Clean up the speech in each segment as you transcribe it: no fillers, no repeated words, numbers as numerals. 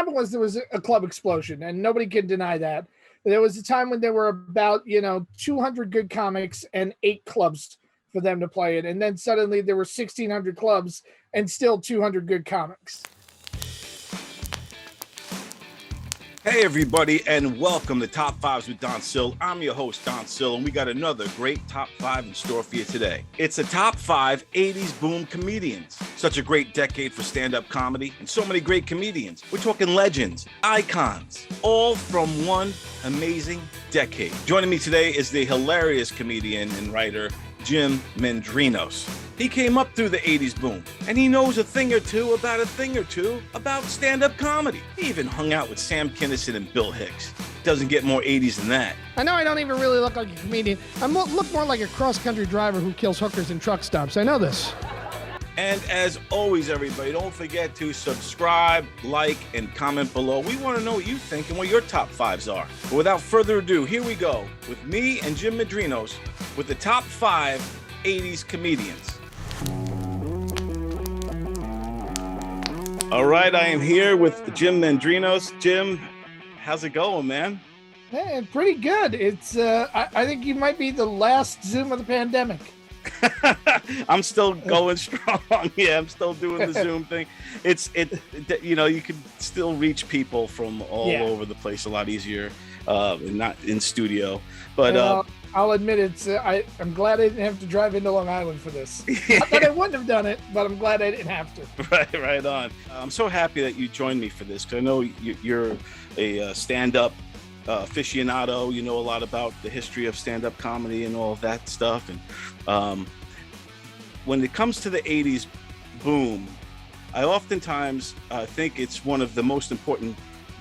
happened was there was a club explosion, and nobody can deny that. There was a time when there were about 200 good comics and 8 clubs for them to play it, and then suddenly there were 1,600 clubs and still 200 good comics. Hey everybody, and welcome to Top 5s with Don SILL. I'm your host, Don SILL, and we got another great Top 5 in store for you today. It's a Top 5 80s boom comedians. Such a great decade for stand-up comedy, and so many great comedians. We're talking legends, icons, all from one amazing decade. Joining me today is the hilarious comedian and writer, Jim MEDRINOS. He came up through the 80s boom, and he knows a thing or two about stand-up comedy. He even hung out with Sam Kinison and Bill Hicks. Doesn't get more 80s than that. I know I don't even really look like a comedian. I look more like a cross-country driver who kills hookers in truck stops. I know this. And as always, everybody, don't forget to subscribe, like, and comment below. We want to know what you think and what your top 5s are. But without further ado, here we go with me and Jim MEDRINOS with the top 5 80s comedians. All right, I am here with Jim MEDRINOS. Jim, how's it going, man? Hey, pretty good. It's I think you might be the last Zoom of the pandemic. I'm still going strong. Yeah, I'm still doing the Zoom thing. You can still reach people from all over the place a lot easier, not in studio. But I'll admit I'm glad I didn't have to drive into Long Island for this. Not that I wouldn't have done it, but I'm glad I didn't have to. Right on. I'm so happy that you joined me for this because I know you're a stand-up aficionado. You know a lot about the history of stand-up comedy and all of that stuff. And when it comes to the 80s boom, I oftentimes think it's one of the most important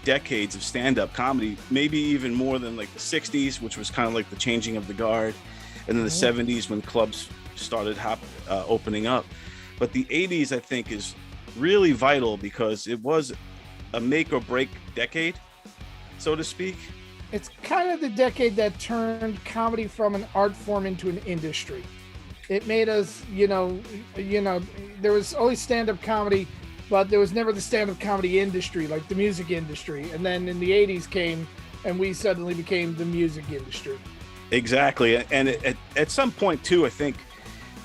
decades of stand-up comedy, maybe even more than like the 60s, which was kind of like the changing of the guard, and then the 70s when clubs started opening up. But the 80s, I think, is really vital because it was a make or break decade, so to speak. It's kind of the decade that turned comedy from an art form into an industry. It made us, there was always stand-up comedy, but there was never the stand-up comedy industry, like the music industry. And then in the 80s came, and we suddenly became the music industry. Exactly. And at some point, too, I think,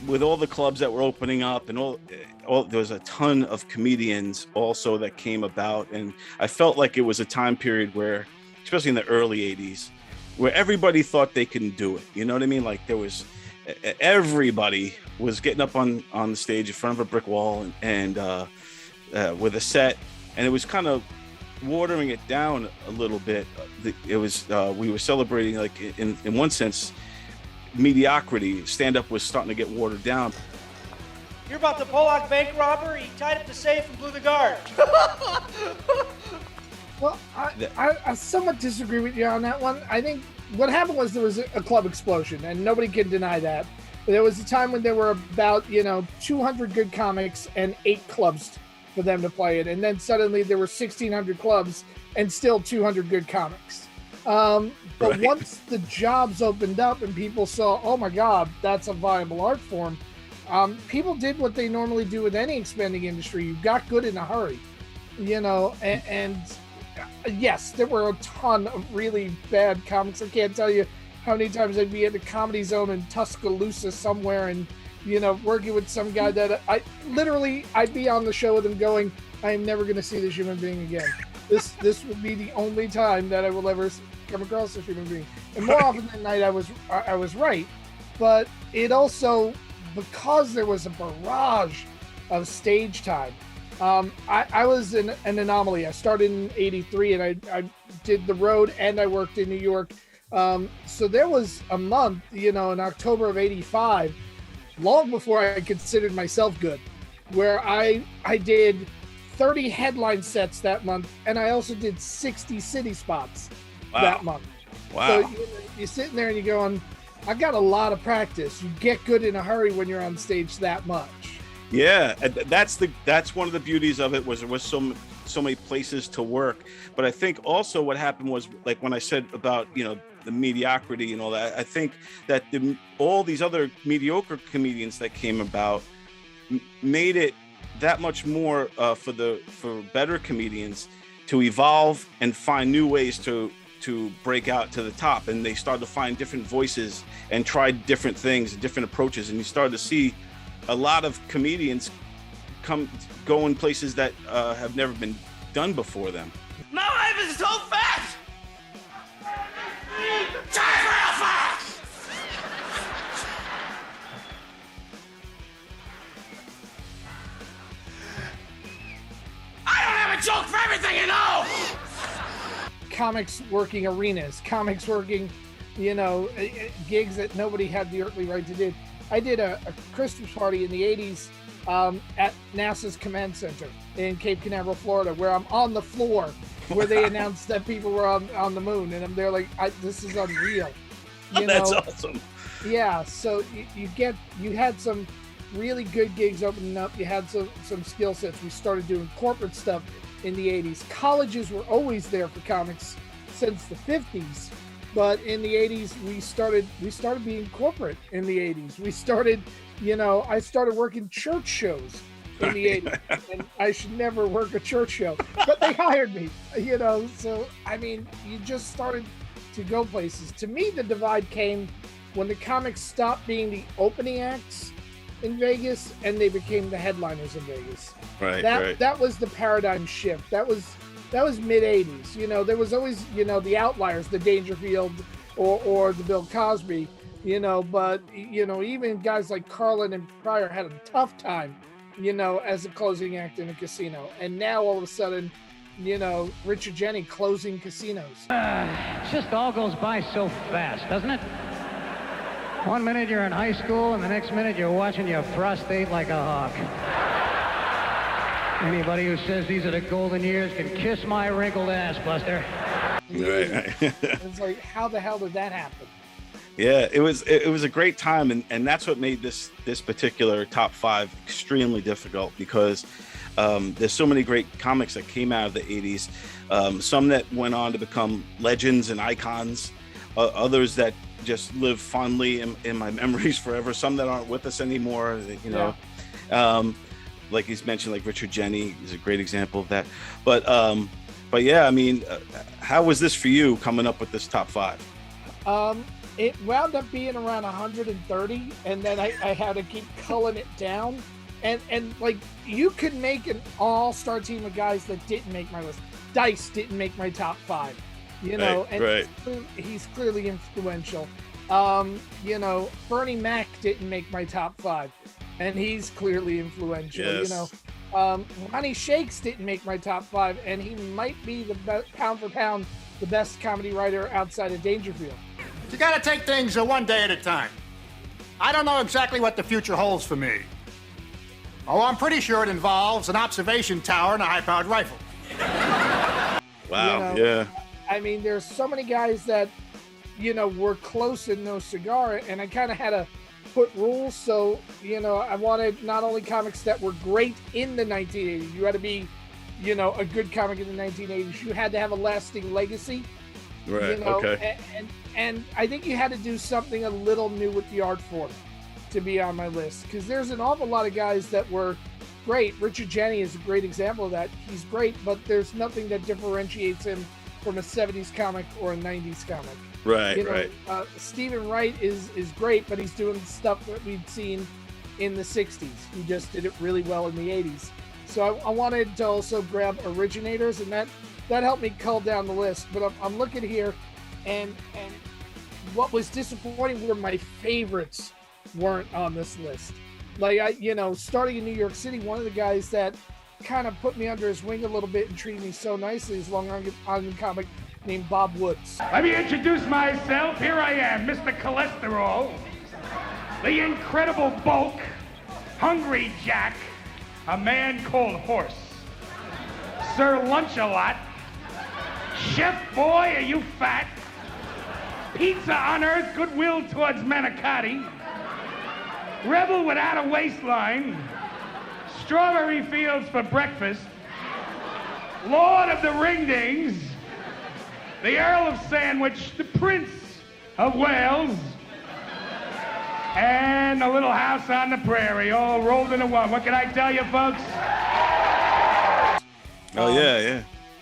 with all the clubs that were opening up and all there was a ton of comedians also that came about. And I felt like it was a time period where, especially in the early 80s, where everybody thought they could do it. You know what I mean? Like everybody was getting up on the stage in front of a brick wall and with a set, and it was kind of watering it down a little bit. It was we were celebrating, like in one sense, mediocrity. Stand-up was starting to get watered down. You're about the Pollock bank robber. He tied up the safe and blew the guard. Well, I somewhat disagree with you on that one. I think what happened was there was a club explosion, and nobody can deny that. There was a time when there were about 200 good comics and 8 clubs for them to play it, and then suddenly there were 1,600 clubs and still 200 good comics. But once the jobs opened up and people saw, oh my God, that's a viable art form, people did what they normally do with any expanding industry. You got good in a hurry, and yes, there were a ton of really bad comics. I can't tell you how many times I'd be at the Comedy Zone in Tuscaloosa somewhere and working with some guy that I'd be on the show with him going, I am never going to see this human being again. This will be the only time that I will ever come across this human being. And more often than not, I was right. But it also, because there was a barrage of stage time, I was an anomaly. I started in '83 and I did the road and I worked in New York. So there was a month, in October of '85, long before I considered myself good, where I did 30 headline sets that month, and I also did 60 city spots that month. Wow. So you're sitting there and you're going, I got a lot of practice. You get good in a hurry when you're on stage that much. Yeah, that's one of the beauties of it, was there was so many places to work. But I think also what happened was, like when I said about the mediocrity and all that, I think that all these other mediocre comedians that came about made it that much more for better comedians to evolve and find new ways to break out to the top. And they started to find different voices and tried different things, different approaches. And you started to see a lot of comedians go in places that have never been done before them. My life is so fast! Time real fast! I don't have a joke for everything, you know! Comics working arenas, comics working, gigs that nobody had the earthly right to do. I did a Christmas party in the 80s at NASA's Command Center in Cape Canaveral, Florida, where I'm on the floor where they announced that people were on the moon, and I'm there like, this is unreal. That's awesome. Yeah, so you had some really good gigs opening up. You had some skill sets. We started doing corporate stuff in the 80s. Colleges were always there for comics since the 50s, but in the 80s we started being corporate. In the 80s we started, I started working church shows in the 80s, and I should never work a church show, but they hired me, so I mean, you just started to go places. To me, the divide came when the comics stopped being the opening acts in Vegas and they became the headliners in Vegas. Right. That was the paradigm shift. That was mid 80s. There was always, the outliers, the Dangerfield or the Bill Cosby, but even guys like Carlin and Pryor had a tough time, as a closing act in a casino. And now all of a sudden, Richard Jeni closing casinos. It just all goes by so fast, doesn't it? One minute you're in high school, and the next minute you're watching your prostate like a hawk. Anybody who says these are the golden years can kiss my wrinkled ass, Buster. Right. It's like, how the hell did that happen? Yeah, it was a great time, and that's what made this particular top 5 extremely difficult, because there's so many great comics that came out of the 80s, some that went on to become legends and icons, others that just live fondly in my memories forever, some that aren't with us anymore, like he's mentioned, like Richard Jeni is a great example of that. But yeah, I mean, how was this for you coming up with this top 5? It wound up being around 130, and then I had to keep culling it down. And like, you could make an all-star team of guys that didn't make my list. Dice didn't make my top 5, Right. He's clearly influential. Bernie Mac didn't make my top 5, and he's clearly influential. Yes. Ronnie Shakes didn't make my top 5, and he might be the pound for pound the best comedy writer outside of Dangerfield. You gotta take things one day at a time. I don't know exactly what the future holds for me. Oh, I'm pretty sure it involves an observation tower and a high-powered rifle. Wow, yeah. I mean, there's so many guys that, were close in No Cigar, and I kind of had to put rules. So, I wanted not only comics that were great in the 1980s. You had to be, a good comic in the 1980s. You had to have a lasting legacy. Right, okay. And I think you had to do something a little new with the art form to be on my list, because there's an awful lot of guys that were great. Richard Jeni is a great example of that. He's great, but there's nothing that differentiates him from a 70s comic or a 90s comic. Right, right. Stephen Wright is great, but he's doing stuff that we'd seen in the 60s. He just did it really well in the 80s. So I wanted to also grab originators, and that helped me cull down the list. But I'm looking here, and what was disappointing were my favorites weren't on this list. Like, starting in New York City, one of the guys that kind of put me under his wing a little bit and treated me so nicely is Long Island comic named Bob Woods. Let me introduce myself. Here I am, Mr. Cholesterol, the incredible bulk, Hungry Jack, a man called Horse, Sir Lunch-a-Lot, Chef Boy, are you fat? Pizza on Earth, goodwill towards manicotti, Rebel without a waistline, Strawberry Fields for breakfast, Lord of the Ringdings, the Earl of Sandwich, the Prince of Wales, and a little house on the prairie, all rolled into one. What can I tell you, folks? Oh, yeah.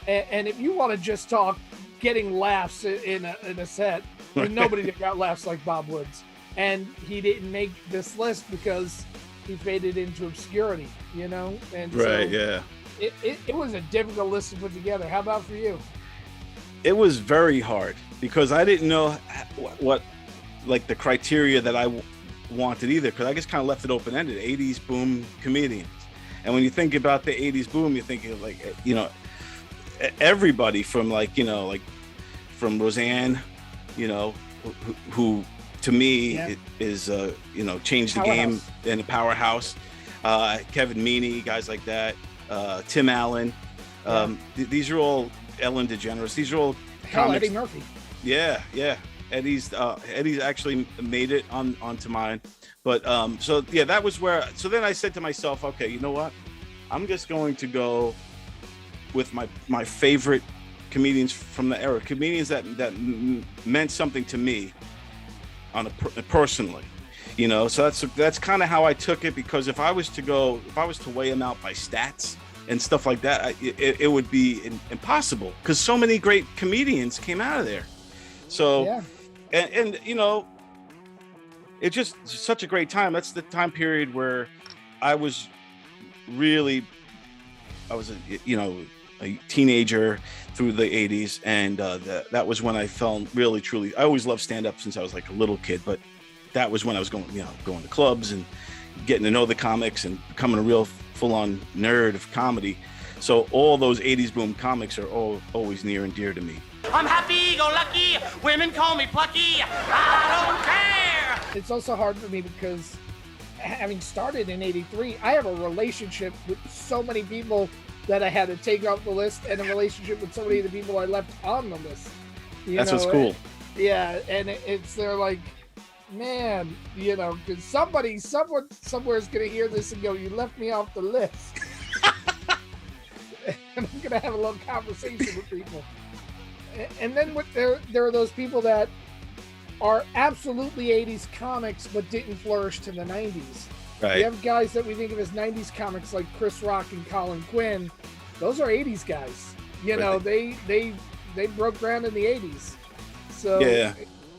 And if you want to just talk getting laughs in a set, there's nobody that got laughs like Bob Woods. And he didn't make this list because he faded into obscurity, you know? And Right, yeah. It was a difficult list to put together. How about for you? It was very hard because I didn't know what like the criteria that I wanted either, because I just kind of left it open-ended. 80s boom comedians. And when you think about the 80s boom, you're thinking like, you know, everybody from like, you know, like from Roseanne, you know, who to me is, you know, changed the game in a powerhouse. Kevin Meaney, guys like that. Tim Allen. These are all Ellen DeGeneres. These are all comics. Eddie Murphy. Yeah. Eddie's actually made it onto mine. But so yeah, that was where. So then I said to myself, okay, you know what? I'm just going to go with my favorite comedians from the era, comedians that meant something to me personally, you know. So that's kind of how I took it, because if I was to weigh them out by stats and stuff like that, it would be impossible, because so many great comedians came out of there. So and you know, it's just such a great time. That's the time period where I was a teenager through the 80s, and that was when I fell really truly. I always loved stand-up since I was like a little kid, but that was when I was going to clubs and getting to know the comics and becoming a real full-on nerd of comedy. So all those 80s boom comics are always near and dear to me. I'm happy-go-lucky. Women call me plucky. I don't care. It's also hard for me because having started in 83, I have a relationship with so many people that I had to take off the list, and a relationship with so many of the people I left on the list. That's what's cool. Yeah, and they're like, man, you know, because someone somewhere is going to hear this and go, you left me off the list. And I'm going to have a long conversation with people. And then there are those people that are absolutely 80s comics but didn't flourish to the 90s. Right. You have guys that we think of as 90s comics like Chris Rock and Colin Quinn. Those are 80s guys. You know, they broke ground in the 80s. So yeah,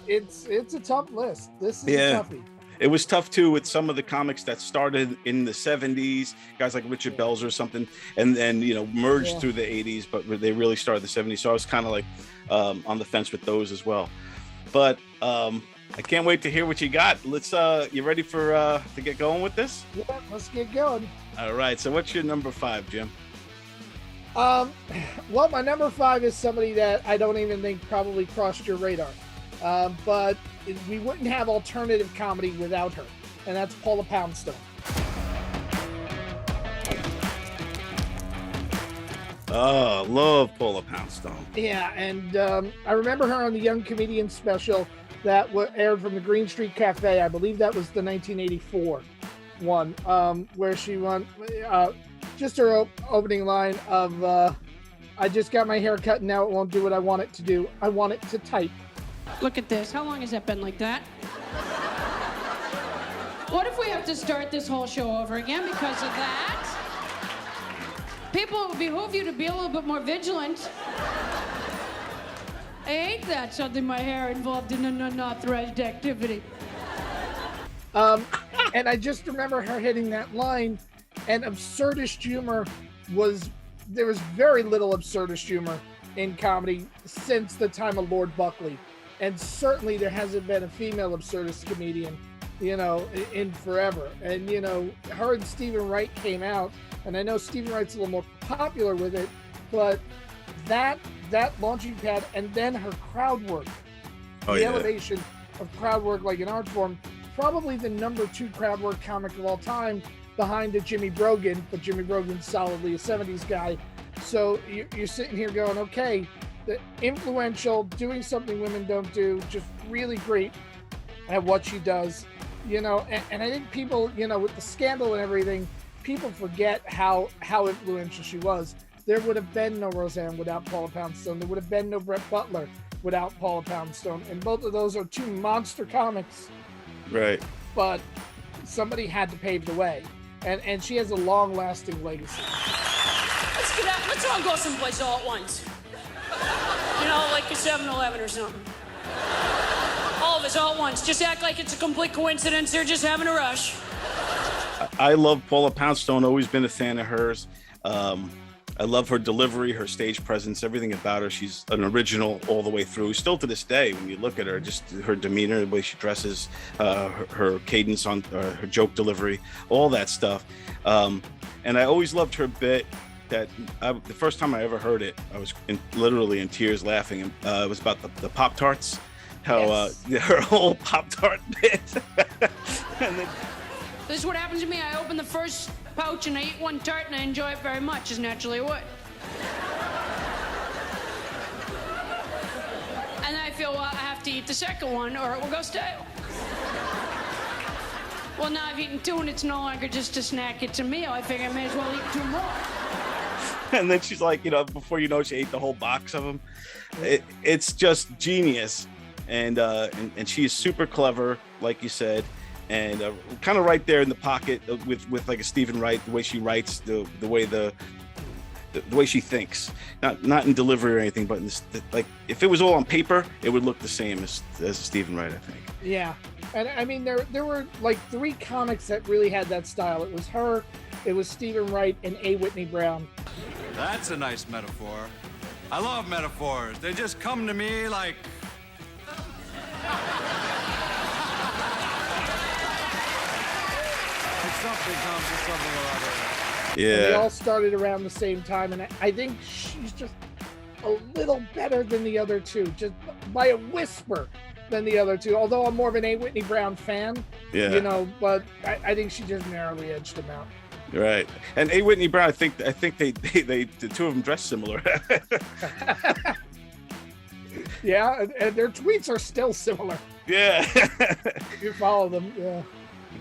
it's a tough list. This is a toughie. It was tough too with some of the comics that started in the 70s, guys like Richard Belzer or something, and then, you know, merged through the 80s, but they really started the 70s. So I was kind of like on the fence with those as well. But I can't wait to hear what you got. Let's you ready for to get going with this? Yeah, let's get going. All right. So what's your number 5, Jim? Well, my number 5 is somebody that I don't even think probably crossed your radar. But we wouldn't have alternative comedy without her, and that's Paula Poundstone. Oh, love Paula Poundstone. Yeah, and I remember her on the Young Comedian special that aired from the Green Street Cafe. I believe that was the 1984 one, where she won just her opening line of, I just got my hair cut and now it won't do what I want it to do. I want it to type. Look at this. How long has that been like that? What if we have to start this whole show over again because of that? People, it would behoove you to be a little bit more vigilant. I hate that, suddenly my hair involved in an unauthorized activity. And I just remember her hitting that line, and absurdist humor there was very little absurdist humor in comedy since the time of Lord Buckley. And certainly there hasn't been a female absurdist comedian, you know, in forever. And, you know, her and Stephen Wright came out, and I know Stephen Wright's a little more popular with it, but that launching pad, and then her crowd work, elevation of crowd work like an art form, probably the number 2 crowd work comic of all time, behind a Jimmy Brogan, but Jimmy Brogan's solidly a 70s guy. So you're sitting here going, okay, the influential, doing something women don't do, just really great at what she does, you know. And I think people, you know, with the scandal and everything, people forget how influential she was. There would have been no Roseanne without Paula Poundstone. There would have been no Brett Butler without Paula Poundstone. And both of those are 2 monster comics. Right. But somebody had to pave the way. And she has a long-lasting legacy. Let's all go someplace all at once. You know, like a 7-Eleven or something. All of us all at once. Just act like it's a complete coincidence. They're just having a rush. I love Paula Poundstone, always been a fan of hers. I love her delivery, her stage presence, everything about her. She's an original all the way through. Still to this day, when you look at her, just her demeanor, the way she dresses, her cadence on her joke delivery, all that stuff. And I always loved her bit that the first time I ever heard it, I was literally in tears laughing. It was about the Pop-Tarts, how her whole Pop-Tart bit. And then, this is what happens to me. I open the first pouch and I eat one tart and I enjoy it very much, as naturally I would. And then I feel, well, I have to eat the second one or it will go stale. Well, now I've eaten two and it's no longer just a snack, it's a meal. I figure I may as well eat two more. and then she's like, you know, before you know it, she ate the whole box of them. It's just genius. And she is super clever, like you said. And kind of right there in the pocket with like a Stephen Wright, the way she writes, the way she thinks, not in delivery or anything, but like if it was all on paper, it would look the same as Stephen Wright, I think. Yeah, and I mean there were like 3 comics that really had that style. It was her, it was Stephen Wright, and A. Whitney Brown. That's a nice metaphor. I love metaphors. They just come to me like. Something comes to something or other. Yeah. And they all started around the same time, and I think she's just a little better than the other two, just by a whisper than the other two. Although I'm more of an A. Whitney Brown fan, you know, but I think she just narrowly edged him out. Right. And A. Whitney Brown, I think they the two of them dress similar. Yeah, and their tweets are still similar. Yeah. You follow them, yeah.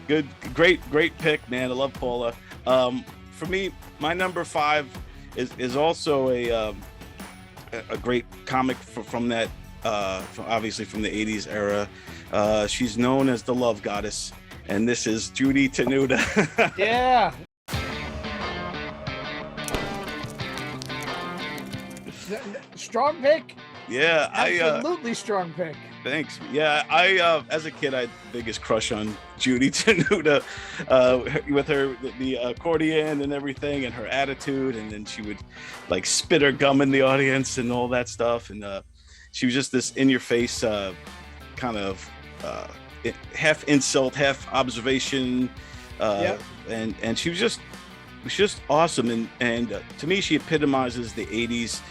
Good, great pick, man. I love Paula. For me, my number 5 is also a great comic from that, obviously from the 80s era. She's known as the Love Goddess, and this is Judy Tenuta. Yeah. Strong pick. Yeah, absolutely strong pick. Thanks. Yeah, I as a kid, I had the biggest crush on Judy Tenuta, with her the accordion and everything, and her attitude, and then she would like spit her gum in the audience and all that stuff, and she was just this in-your-face kind of half insult, half observation, and she was just awesome, and to me, she epitomizes the '80s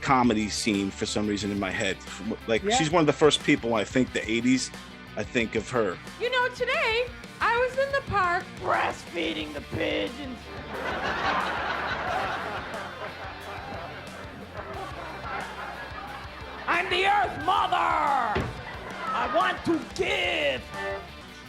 comedy scene for some reason in my head. Like she's one of the first people when I think the 80s, I think of her. You know, today I was in the park breastfeeding the pigeons. I'm the Earth Mother. I want to give.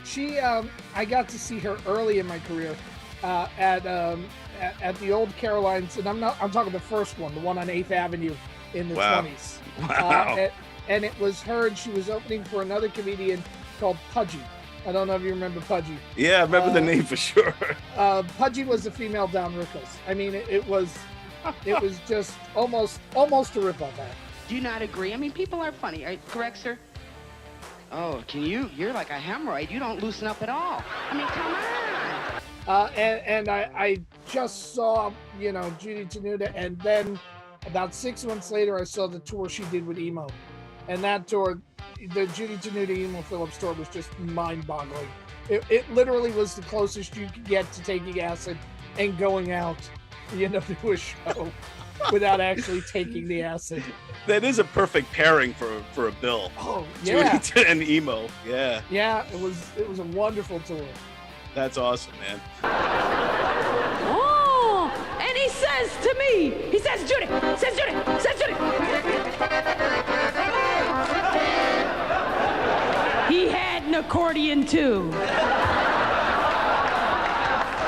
She, I got to see her early in my career at the old Carolines, and I'm talking the first one, the one on 8th Avenue in the 20s. Wow. And it was her, and she was opening for another comedian called Pudgy. I don't know if you remember Pudgy. Yeah, I remember the name for sure. Pudgy was the female Don Rickles. I mean, it was just almost a rip off that. Do you not agree? I mean, people are funny. Correct, sir? Oh, you're like a hemorrhoid. You don't loosen up at all. I mean, come on. And I just saw, you know, Judy Tenuta, and then about 6 months later, I saw the tour she did with Emo. And that tour, the Judy Tenuta Emo Phillips tour, was just mind-boggling. It literally was the closest you could get to taking acid and going out, you know, to a show without actually taking the acid. That is a perfect pairing for a bill. Oh, yeah. Judy and Emo, yeah. Yeah, it was a wonderful tour. That's awesome, man. Oh, and he says to me, he says, Judy, he had an accordion too.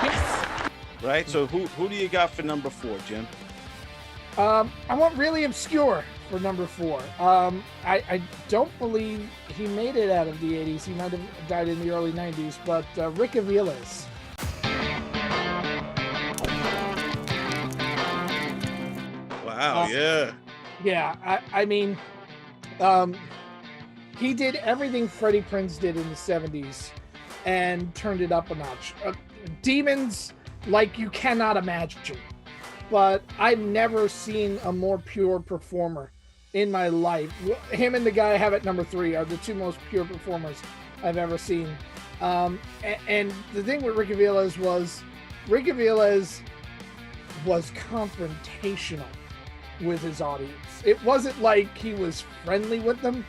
Yes. Right, so who do you got for number 4, Jim? I want really obscure for number 4. I don't believe he made it out of the 80s. He might have died in the early 90s, but Rick Aviles. Wow, yeah. Yeah, I mean, he did everything Freddie Prinze did in the 70s and turned it up a notch. Demons like you cannot imagine. But I've never seen a more pure performer in my life. Him and the guy I have at number 3 are the two most pure performers I've ever seen. And the thing with Rick Aviles was confrontational with his audience. It wasn't like he was friendly with them.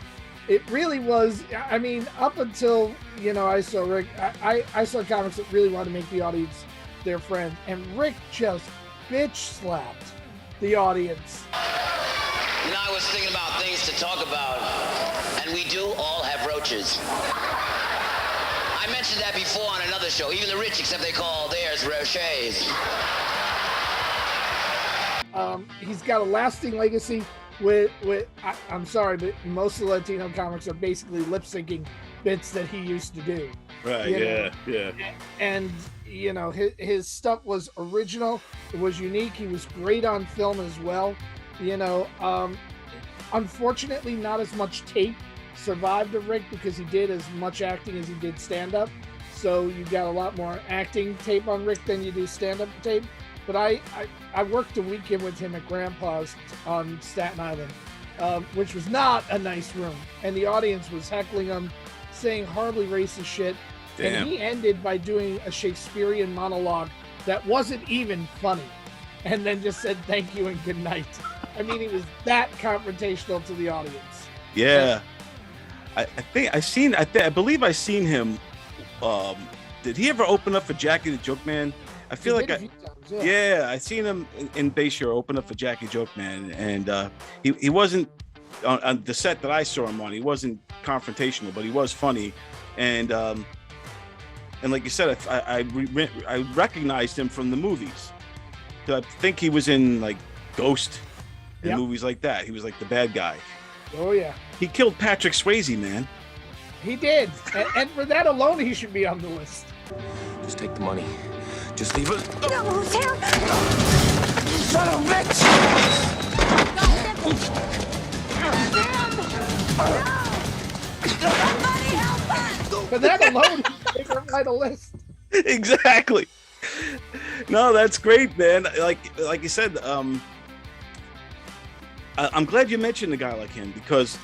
It really was. I mean, up until, I saw Rick, I saw comics that really wanted to make the audience their friend. And Rick just bitch slapped the audience. I was thinking about things to talk about, and we do all have roaches. I mentioned that before on another show. Even the rich, except they call theirs roches. He's got a lasting legacy with I'm sorry, but most of the Latino comics are basically lip syncing bits that he used to do. Right, yeah. And, his stuff was original. It was unique. He was great on film as well. Unfortunately, not as much tape survived of Rick because he did as much acting as he did stand-up. So you got a lot more acting tape on Rick than you do stand-up tape. But I worked a weekend with him at Grandpa's on Staten Island, which was not a nice room. And the audience was heckling him, saying horribly racist shit. Damn. And he ended by doing a Shakespearean monologue that wasn't even funny. And then just said thank you and good night. I mean, he was that confrontational to the audience. Yeah. I believe I seen him. Did he ever open up for Jackie the Joke Man? I feel like I seen him in Bayshore open up for Jackie Joke Man, and he wasn't on the set that I saw him on. He wasn't confrontational, but he was funny, and like you said, I recognized him from the movies. I think he was in like Ghost and movies like that. He was like the bad guy. Oh yeah. He killed Patrick Swayze, man. He did, and for that alone, he should be on the list. Just take the money. Just leave it. No, Sam! You son of a bitch! Somebody help us! For that alone, he should be on the list. Exactly. No, that's great, man. Like you said, I'm glad you mentioned a guy like him because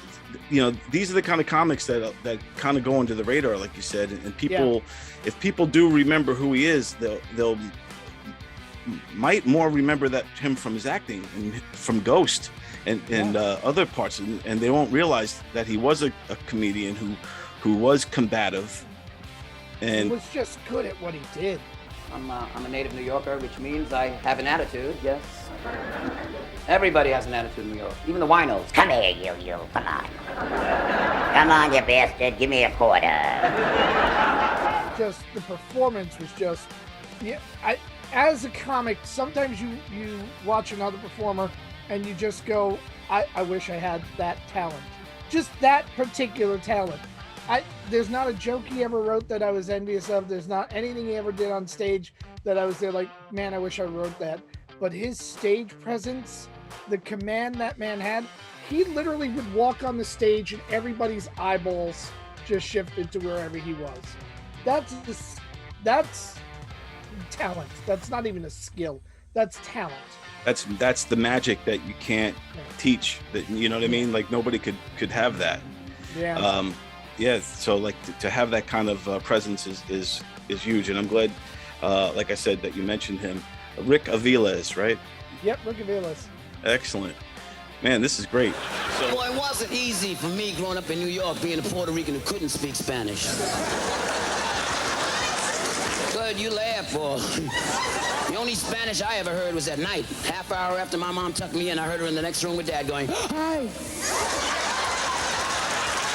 these are the kind of comics that kind of go under the radar, like you said, and people, if people do remember who he is, they'll might more remember him from his acting and from Ghost and other parts, and they won't realize that he was a comedian who was combative, and he was just good at what he did. I'm a native New Yorker, which means I have an attitude, yes. Everybody has an attitude in New York, even the winos. Come here, you, come on. Come on, you bastard, give me a quarter. Just, the performance was just, as a comic, sometimes you watch another performer and you just go, I wish I had that talent. Just that particular talent. There's not a joke he ever wrote that I was envious of. There's not anything he ever did on stage that I was there like, man, I wish I wrote that. But his stage presence, the command that man had, he literally would walk on the stage and everybody's eyeballs just shifted to wherever he was. That's talent. That's not even a skill. That's talent. That's the magic that you can't teach. That, you know what I mean? Like nobody could have that. Yeah. So like to have that kind of presence is huge, and I'm glad, like I said, that you mentioned him, Rick Aviles, right? Yep, Rick Aviles. Excellent, man. This is great. So, boy, it wasn't easy for me growing up in New York, being a Puerto Rican who couldn't speak Spanish. Good, you laugh, boy. The only Spanish I ever heard was at night. Half hour after my mom tucked me in, I heard her in the next room with Dad going, "Hi.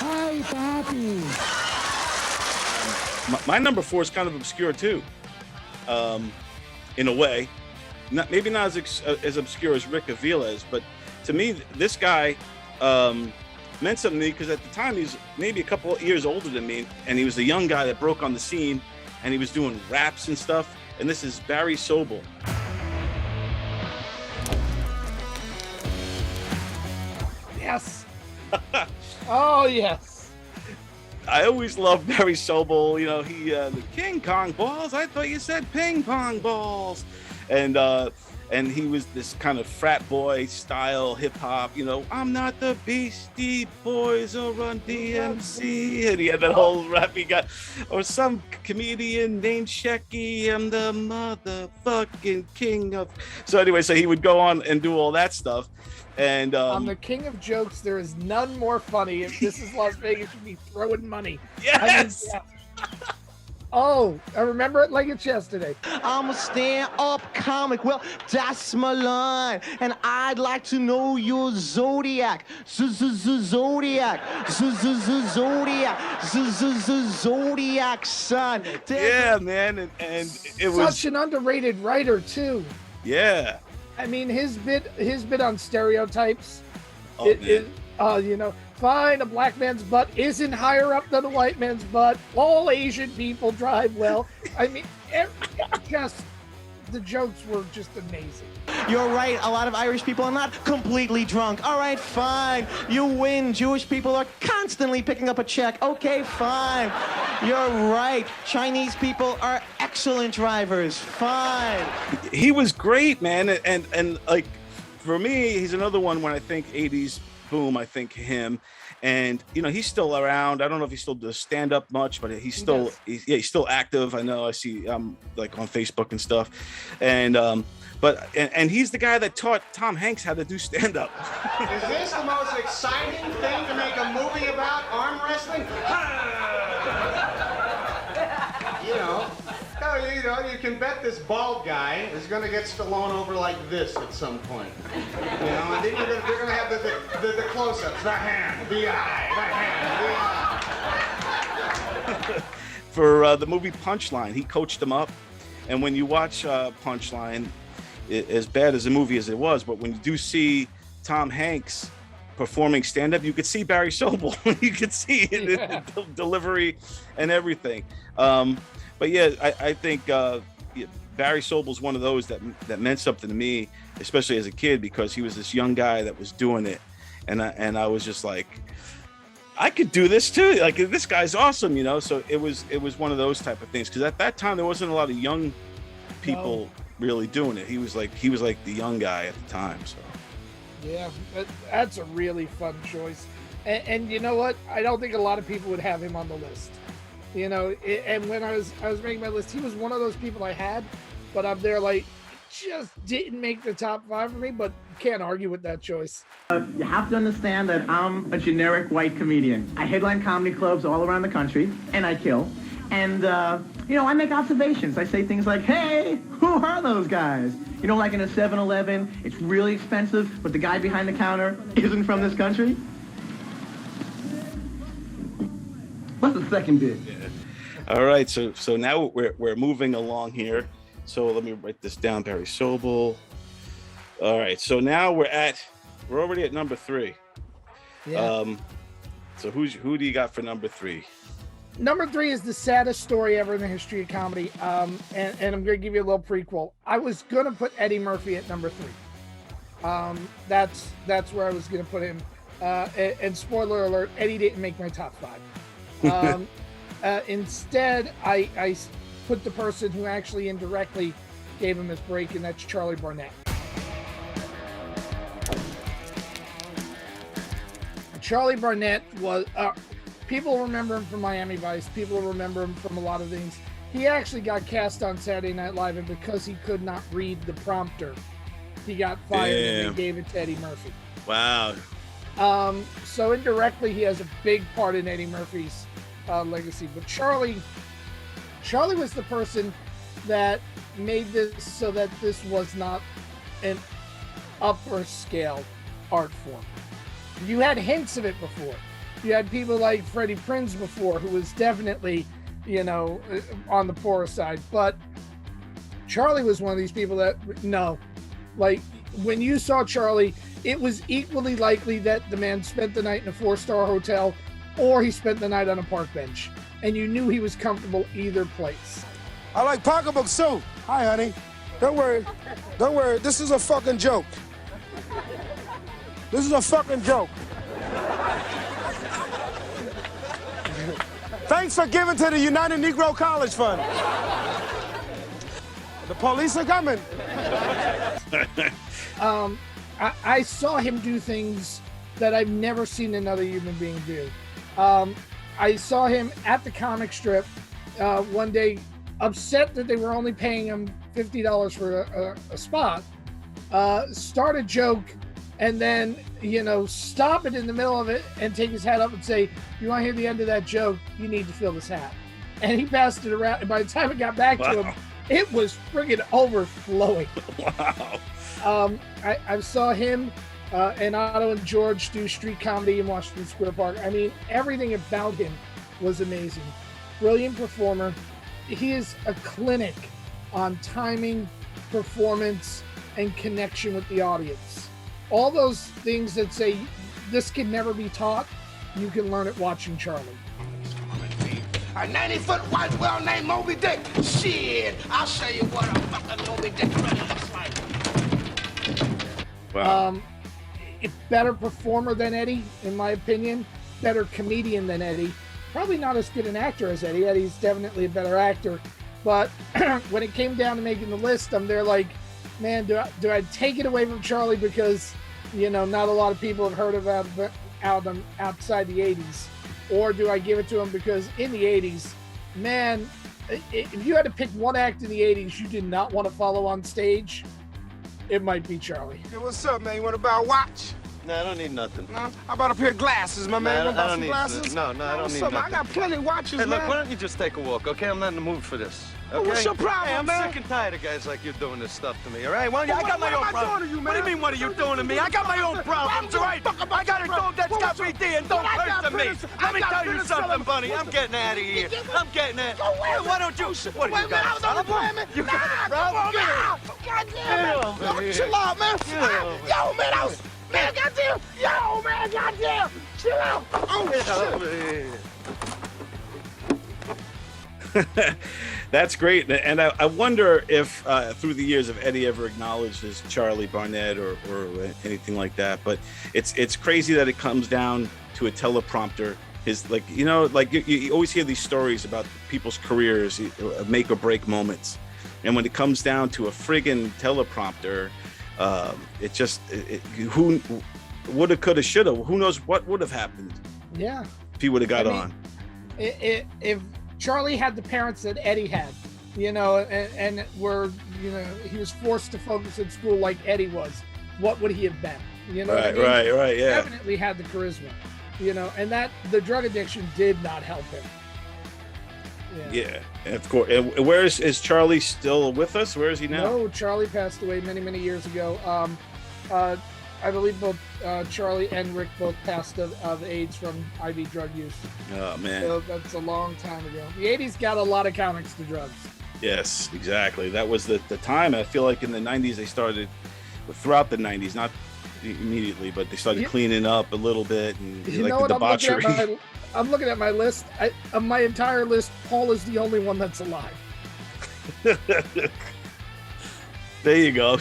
Hi, Papi." My number 4 is kind of obscure too, in a way. Maybe not as obscure as Rick Aviles, but to me, this guy meant something to me because at the time he's maybe a couple of years older than me, and he was the young guy that broke on the scene, and he was doing raps and stuff. And this is Barry Sobel. Yes. Oh, yes. I always loved Barry Sobel. You know, he the King Kong balls. I thought you said ping pong balls, and he was this kind of frat boy style hip hop. You know, I'm not the Beastie Boys or Run DMC, and he had that whole rap he got, or some comedian named Shecky. I'm the motherfucking king of. So anyway, so he would go on and do all that stuff. And I'm the king of jokes. There is none more funny. If this is Las Vegas, you'd be throwing money. Yes. I mean, yeah. Oh, I remember it like it's yesterday. I'm a stand-up comic. Well, that's my line. And I'd like to know your zodiac. Zodiac. Zodiac. Zodiac, son. Yeah, man. And it was such an underrated writer, too. Yeah. I mean, his bit on stereotypes. You know, fine, a black man's butt isn't higher up than a white man's butt. All Asian people drive well. I mean, the jokes were just amazing. You're right. A lot of Irish people are not completely drunk. All right, fine. You win. Jewish people are constantly picking up a check. Okay, fine. You're right. Chinese people are excellent drivers. Fine. He was great, man. And like, for me, he's another one when I think 80s boom, I think him. And, you know, he's still around. I don't know if he still does stand up much, but he's still, he's still active. I know I see like on Facebook and stuff. And, and he's the guy that taught Tom Hanks how to do stand up. Is this the most exciting thing to make a movie about, arm wrestling? You know, you can bet this bald guy is going to get Stallone over like this at some point. You know, and then they're going to have the close-ups, the hand, the eye, the hand, the eye. For the movie Punchline, he coached him up. And when you watch Punchline, as bad as the movie as it was, but when you do see Tom Hanks performing stand-up, you could see Barry Sobel. You could see it in the delivery and everything. But yeah, I think Barry Sobel's one of those that meant something to me, especially as a kid, because he was this young guy that was doing it, and I was just like, I could do this too. Like, this guy's awesome, you know. So it was one of those type of things, because at that time there wasn't a lot of young people really doing it. He was like the young guy at the time. So yeah, that's a really fun choice, and you know what? I don't think a lot of people would have him on the list. You know, and when I was making my list, he was one of those people I had, but I'm there like, just didn't make the top 5 for me, but can't argue with that choice. You have to understand that I'm a generic white comedian. I headline comedy clubs all around the country, and I kill. And, you know, I make observations. I say things like, hey, who are those guys? You know, like in a 7-Eleven, it's really expensive, but the guy behind the counter isn't from this country. What's the second bit? yeah. All right, so now we're moving along here. So let me write this down, Barry Sobel. All right, so now we're already at number 3. Yeah. So who do you got for number 3? Number 3 is the saddest story ever in the history of comedy. And I'm going to give you a little prequel. I was going to put Eddie Murphy at number 3. That's where I was going to put him. And spoiler alert, Eddie didn't make my top 5. Instead, I put the person who actually indirectly gave him his break, and that's Charlie Barnett. Charlie Barnett was, people remember him from Miami Vice. People remember him from a lot of things. He actually got cast on Saturday Night Live, and because he could not read the prompter, he got fired. And they gave it to Eddie Murphy. Wow. So indirectly, he has a big part in Eddie Murphy's legacy. But Charlie was the person that made this so that this was not an upper scale art form. You had hints of it before. You had people like Freddie Prinze before, who was definitely, you know, on the poorer side. But Charlie was one of these people that, no. Like, when you saw Charlie, it was equally likely that the man spent the night in a 4-star hotel or he spent the night on a park bench. And you knew he was comfortable either place. I like pocketbooks too. Hi, honey. Don't worry. Don't worry. This is a fucking joke. This is a fucking joke. Thanks for giving to the United Negro College Fund. The police are coming. I saw him do things that I've never seen another human being do. I saw him at the comic strip one day, upset that they were only paying him $50 for a spot, start a joke, and then, stop it in the middle of it and take his hat up and say, "You want to hear the end of that joke? You need to fill this hat." And he passed it around, and by the time it got back to him, it was friggin' overflowing. Wow. I saw him and Otto and George do street comedy in Washington Square Park. I mean, everything about him was amazing. Brilliant performer. He is a clinic on timing, performance, and connection with the audience. All those things that say this can never be taught, you can learn it watching Charlie. A 90-foot white whale named Moby Dick. Shit, I'll show you what a fucking Moby Dick really looks like. Wow. A better performer than Eddie, in my opinion. Better comedian than Eddie. Probably not as good an actor as Eddie. Eddie's definitely a better actor. But when it came down to making the list, I'm there like, man, do I take it away from Charlie because, not a lot of people have heard about outside the 80s? Or do I give it to him because in the 80s, man, if you had to pick one act in the 80s you did not want to follow on stage, it might be Charlie. Hey, what's up, man? You want to buy a watch? No, I don't need nothing. No? How about a pair of glasses, my man? You want to buy some glasses? No, I don't need nothing. I got plenty of watches, hey, man. Look, why don't you just take a walk, okay? I'm not in the mood for this. Okay? Well, what's your problem, hey, I'm man? sick and tired of guys like you doing this stuff to me, all right? Why don't you, Well, I got my own problems. What am I doing to you, man? What do you mean, what are you doing to me? I got my own problems, all right? I got a dog that's got BD and don't hurt to me. Let me tell you something, Bunny. I'm getting out of here. I'm getting out. Why don't you? What do you got? You got a problem? Goddamn, chill out, man. Yo, man, man, goddamn. Yo, man, goddamn. Chill out. Oh, shit. That's great. And I wonder if through the years, if Eddie ever acknowledged as Charlie Barnett or anything like that. But it's crazy that it comes down to a teleprompter. His you always hear these stories about people's careers, make or break moments. And when it comes down to a friggin' teleprompter, who woulda, coulda, shoulda. Who knows what would have happened? Yeah. If he would have got on. If Charlie had the parents that Eddie had, and he was forced to focus in school like Eddie was, what would he have been? Right, yeah. Definitely had the charisma, and that the drug addiction did not help him. Yeah, of course. And where is Charlie still with us? Where is he now? No, Charlie passed away many, many years ago. I believe both Charlie and Rick both passed of AIDS from IV drug use. Oh, man. So that's a long time ago. The 80s got a lot of comics to drugs. Yes, exactly. That was the time. I feel like in the 90s they started, throughout the 90s, not immediately, but they started cleaning up a little bit. And the debauchery. I'm looking at my list. Of my entire list, Paul is the only one that's alive. There you go.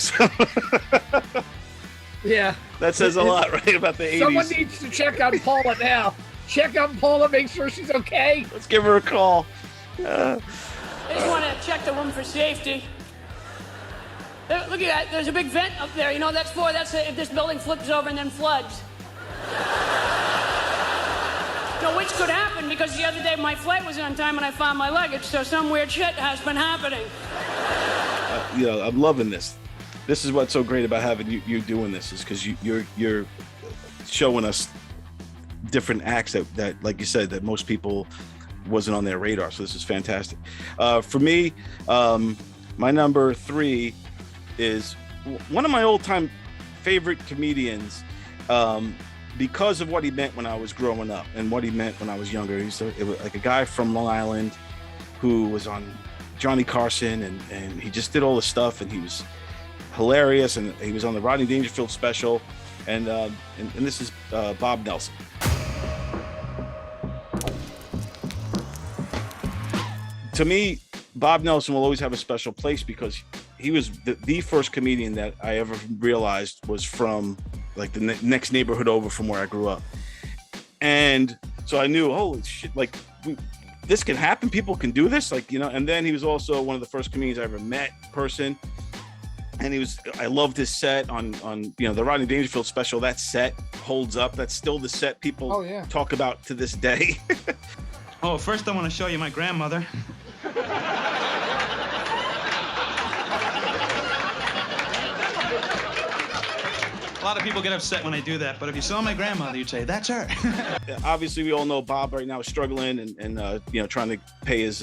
Yeah. That says a lot, right, about the 80s. Someone needs to check on Paula now. Check on Paula, make sure she's okay. Let's give her a call. I just want to check the room for safety. Look at that. There's a big vent up there. That's if this building flips over and then floods. Which could happen because the other day my flight was on time and I found my luggage, so some weird shit has been happening. I'm loving this. This is what's so great about having you doing this, is because you're showing us different acts that, like you said, that most people wasn't on their radar. So this is fantastic. For me, my number 3 is one of my old-time favorite comedians, because of what he meant when I was growing up and what he meant when I was younger. It was like a guy from Long Island who was on Johnny Carson, and he just did all this stuff, and he was hilarious, and he was on the Rodney Dangerfield special, and this is Bob Nelson. To me, Bob Nelson will always have a special place because he was the first comedian that I ever realized was from like the next neighborhood over from where I grew up. And so I knew, holy shit, like this can happen. People can do this, like, you know. And then he was also one of the first comedians I ever met in person. And I loved his set on you know, the Rodney Dangerfield special. That set holds up. That's still the set people talk about to this day. Oh, first I want to show you my grandmother. A lot of people get upset when I do that, but if you saw my grandmother, you'd say, that's her. Obviously, we all know Bob right now is struggling and you know, trying to pay his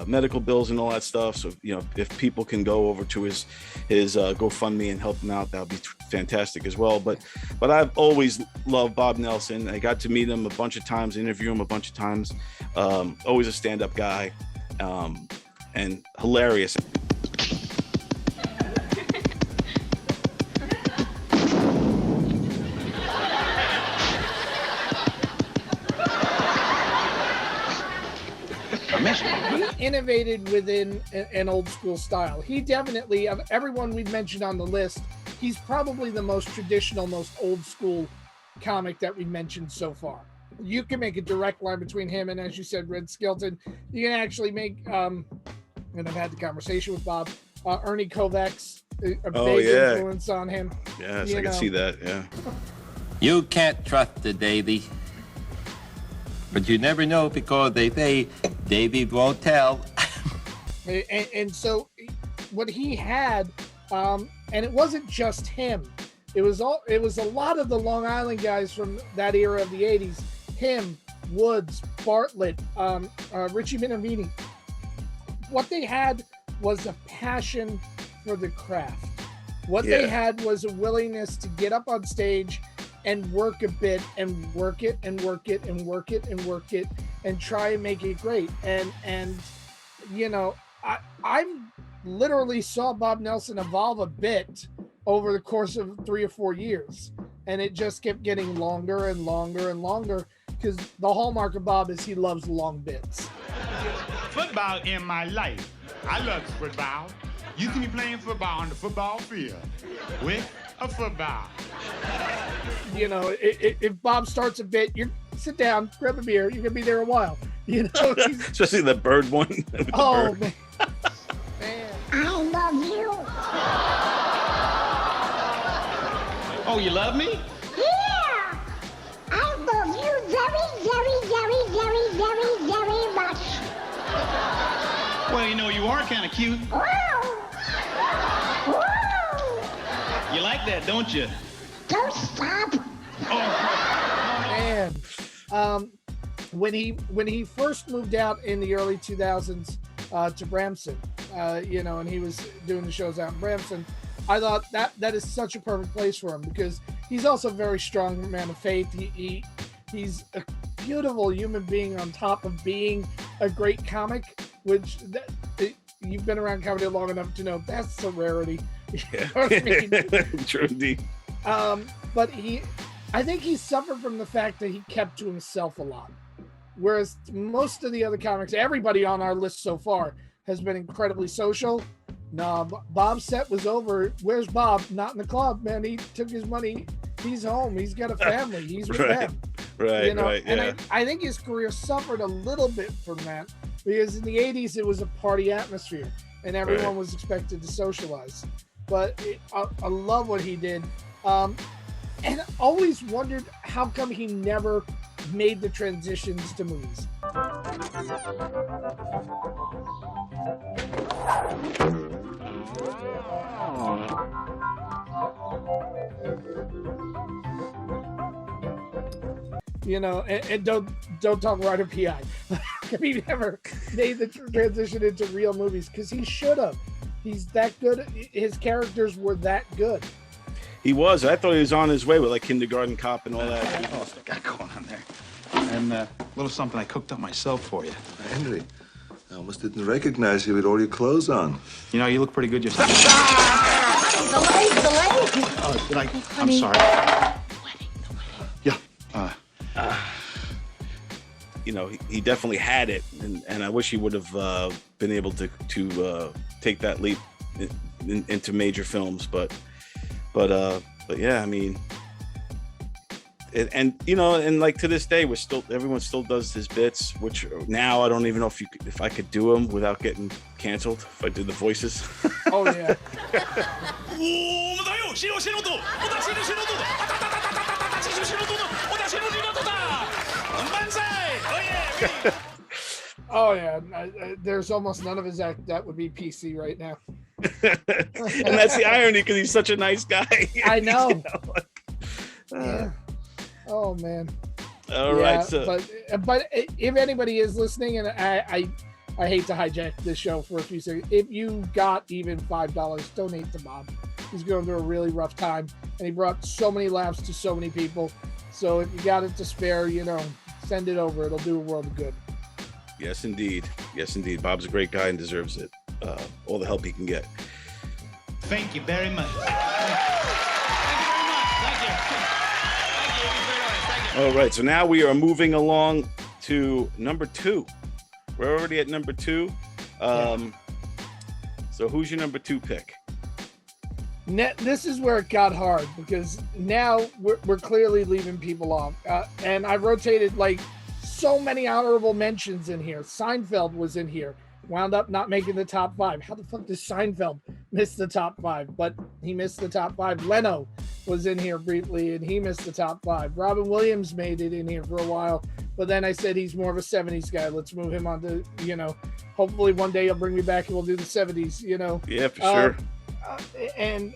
medical bills and all that stuff. So, you know, if people can go over to his GoFundMe and help him out, that would be fantastic as well. But I've always loved Bob Nelson. I got to meet him a bunch of times, interview him a bunch of times. Always a stand-up guy, and hilarious. He innovated within an old school style. He definitely, of everyone we've mentioned on the list, he's probably the most traditional, most old school comic that we've mentioned so far. You can make a direct line between him and, as you said, Red Skelton. You can actually make, and I've had the conversation with Bob, Ernie Kovacs, a big influence on him. Yes, I can see that, yeah. You can't trust the Davy. But you never know, because they say Davy won't tell. and so what he had, and it wasn't just him. It was a lot of the Long Island guys from that era of the 80s. Him, Woods, Bartlett, Richie Minervini. What they had was a passion for the craft. What they had was a willingness to get up on stage and work a bit and work it and work it and work it and work it and try and make it great. And you know, I literally saw Bob Nelson evolve a bit over the course of 3 or 4 years. And it just kept getting longer and longer and longer, because the hallmark of Bob is he loves long bits. Football in my life. I love football. You can be playing football on the football field with a football. You know, if Bob starts a bit, you sit down, grab a beer, you're gonna be there a while. You know, especially the bird one. Oh, man. I love you. Oh, you love me? Yeah. I love you very, very, very, very, very, very much. Well, you know, you are kind of cute. Wow. Wow. You like that, don't you? Don't stop. Man, when he first moved out in the early 2000s to Brampton, you know, and he was doing the shows out in Brampton, I thought that is such a perfect place for him, because he's also a very strong man of faith. He's a beautiful human being on top of being a great comic, which you've been around comedy long enough to know that's a rarity. Yeah. You know what I mean? True indeed. But I think he suffered from the fact that he kept to himself a lot. Whereas most of the other comics, everybody on our list so far, has been incredibly social. No, Bob's set was over. Where's Bob? Not in the club, man. He took his money. He's home. He's got a family. He's with them. Right, you know? right, yeah. And I think his career suffered a little bit from that, because in the 80s, it was a party atmosphere, and everyone was expected to socialize. But I love what he did. And always wondered how come he never made the transitions to movies. You know, and don't talk Ryder P.I. He never made the transition into real movies, because he should have. He's that good. His characters were that good. He was. I thought he was on his way with like Kindergarten Cop and all that. Oh, what's that got going on there? And a little something I cooked up myself for you. Henry, I almost didn't recognize you with all your clothes on. You know, you look pretty good yourself. The leg. Oh, did I? I'm sorry. Yeah. You know, he definitely had it, and I wish he would have been able to take that leap into major films, but yeah, I mean, and you know, and like to this day, everyone still does his bits, which now I don't even know if I could do them without getting canceled if I did the voices. Oh yeah. Oh yeah, there's almost none of his act that would be PC right now. And that's the irony, because he's such a nice guy. I know. You know, like, yeah. Oh man. All right. So, but if anybody is listening, and I hate to hijack this show for a few seconds, if you got even $5, donate to Bob. He's going through a really rough time, and he brought so many laughs to so many people. So if you got it to spare, you know, send it over. It'll do a world of good. yes, indeed. Yes, indeed. Bob's a great guy and deserves it. All the help he can get. Thank you very much. All right, so now we are moving along to number 2. We're already at number 2. So who's your number 2 pick? This is where it got hard, because now we're clearly leaving people off. And I rotated like so many honorable mentions in here. Seinfeld was in here, wound up not making the top 5. How the fuck does Seinfeld miss the top 5? But he missed the top 5. Leno was in here briefly, and he missed the top 5. Robin Williams made it in here for a while, but then I said he's more of a 70s guy. Let's move him on to, you know, hopefully one day he'll bring me back and we'll do the 70s, you know. Yeah, for sure. And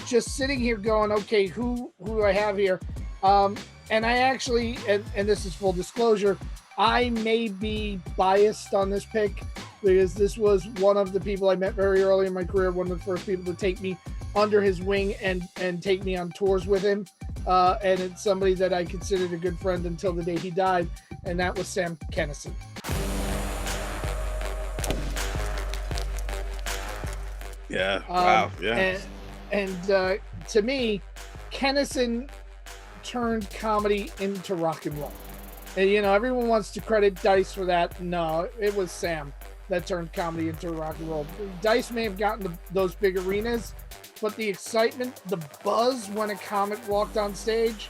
just sitting here going, okay, who do I have here? And I actually, and this is full disclosure, I may be biased on this pick, because this was one of the people I met very early in my career, one of the first people to take me under his wing and take me on tours with him. And it's somebody that I considered a good friend until the day he died, and that was Sam Kinison. Yeah. Wow. Yeah. And to me, Kinison turned comedy into rock and roll. And, you know, everyone wants to credit Dice for that. No, it was Sam that turned comedy into rock and roll. Dice may have gotten those big arenas, but the excitement, the buzz when a comic walked on stage,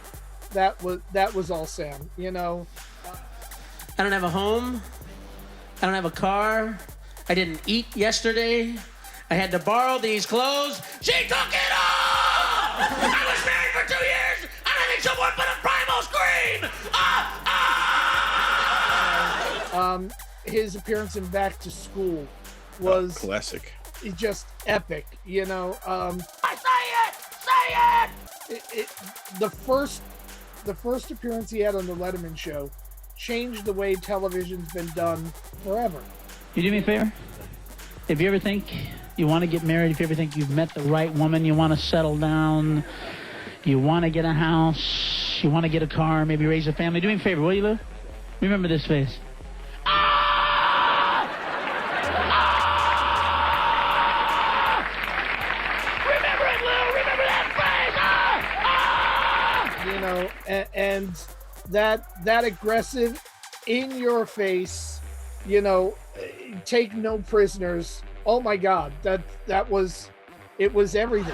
that was all Sam, you know. I don't have a home. I don't have a car. I didn't eat yesterday. I had to borrow these clothes. She took it off! I was married for 2 years, and I think someone put a primal scream! His appearance in Back to School was classic. Just epic, you know. I say it! The first appearance he had on the Letterman show changed the way television's been done forever. You do me a favor? If you ever think you want to get married, if you ever think you've met the right woman, you want to settle down, you want to get a house, you want to get a car, maybe raise a family, do me a favor, will you, Lou? Remember this face. Remember it, Lou! Remember that phrase! You know, and that aggressive, in your face, you know, take no prisoners. Oh my God, it was everything. Grows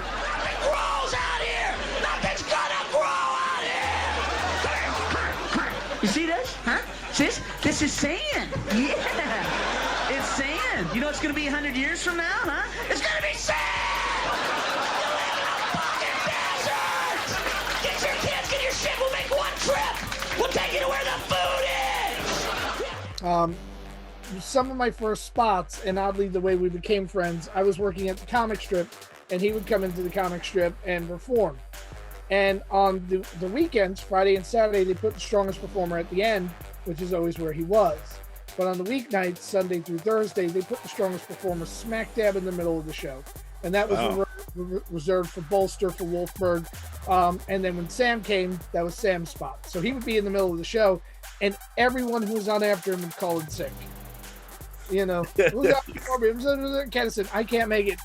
out here! Nothing's gonna grow out here! You see this? Huh? This is sand. Yeah. It's sand. You know it's going to be 100 years from now, huh? It's gonna be sand! You live in a fucking desert! Get your kids, get your shit, we'll make one trip! We'll take you to where the food is! Some of my first spots, and oddly the way we became friends, I was working at the comic strip, and he would come into the comic strip and perform. And on the weekends, Friday and Saturday, they put the strongest performer at the end, which is always where he was. But on the weeknights, Sunday through Thursday, they put the strongest performer smack dab in the middle of the show. And that was reserved for Bolster, for Wolfberg. And then when Sam came, that was Sam's spot. So he would be in the middle of the show, and everyone who was on after him would call in sick. You know, Kinison, I can't make it.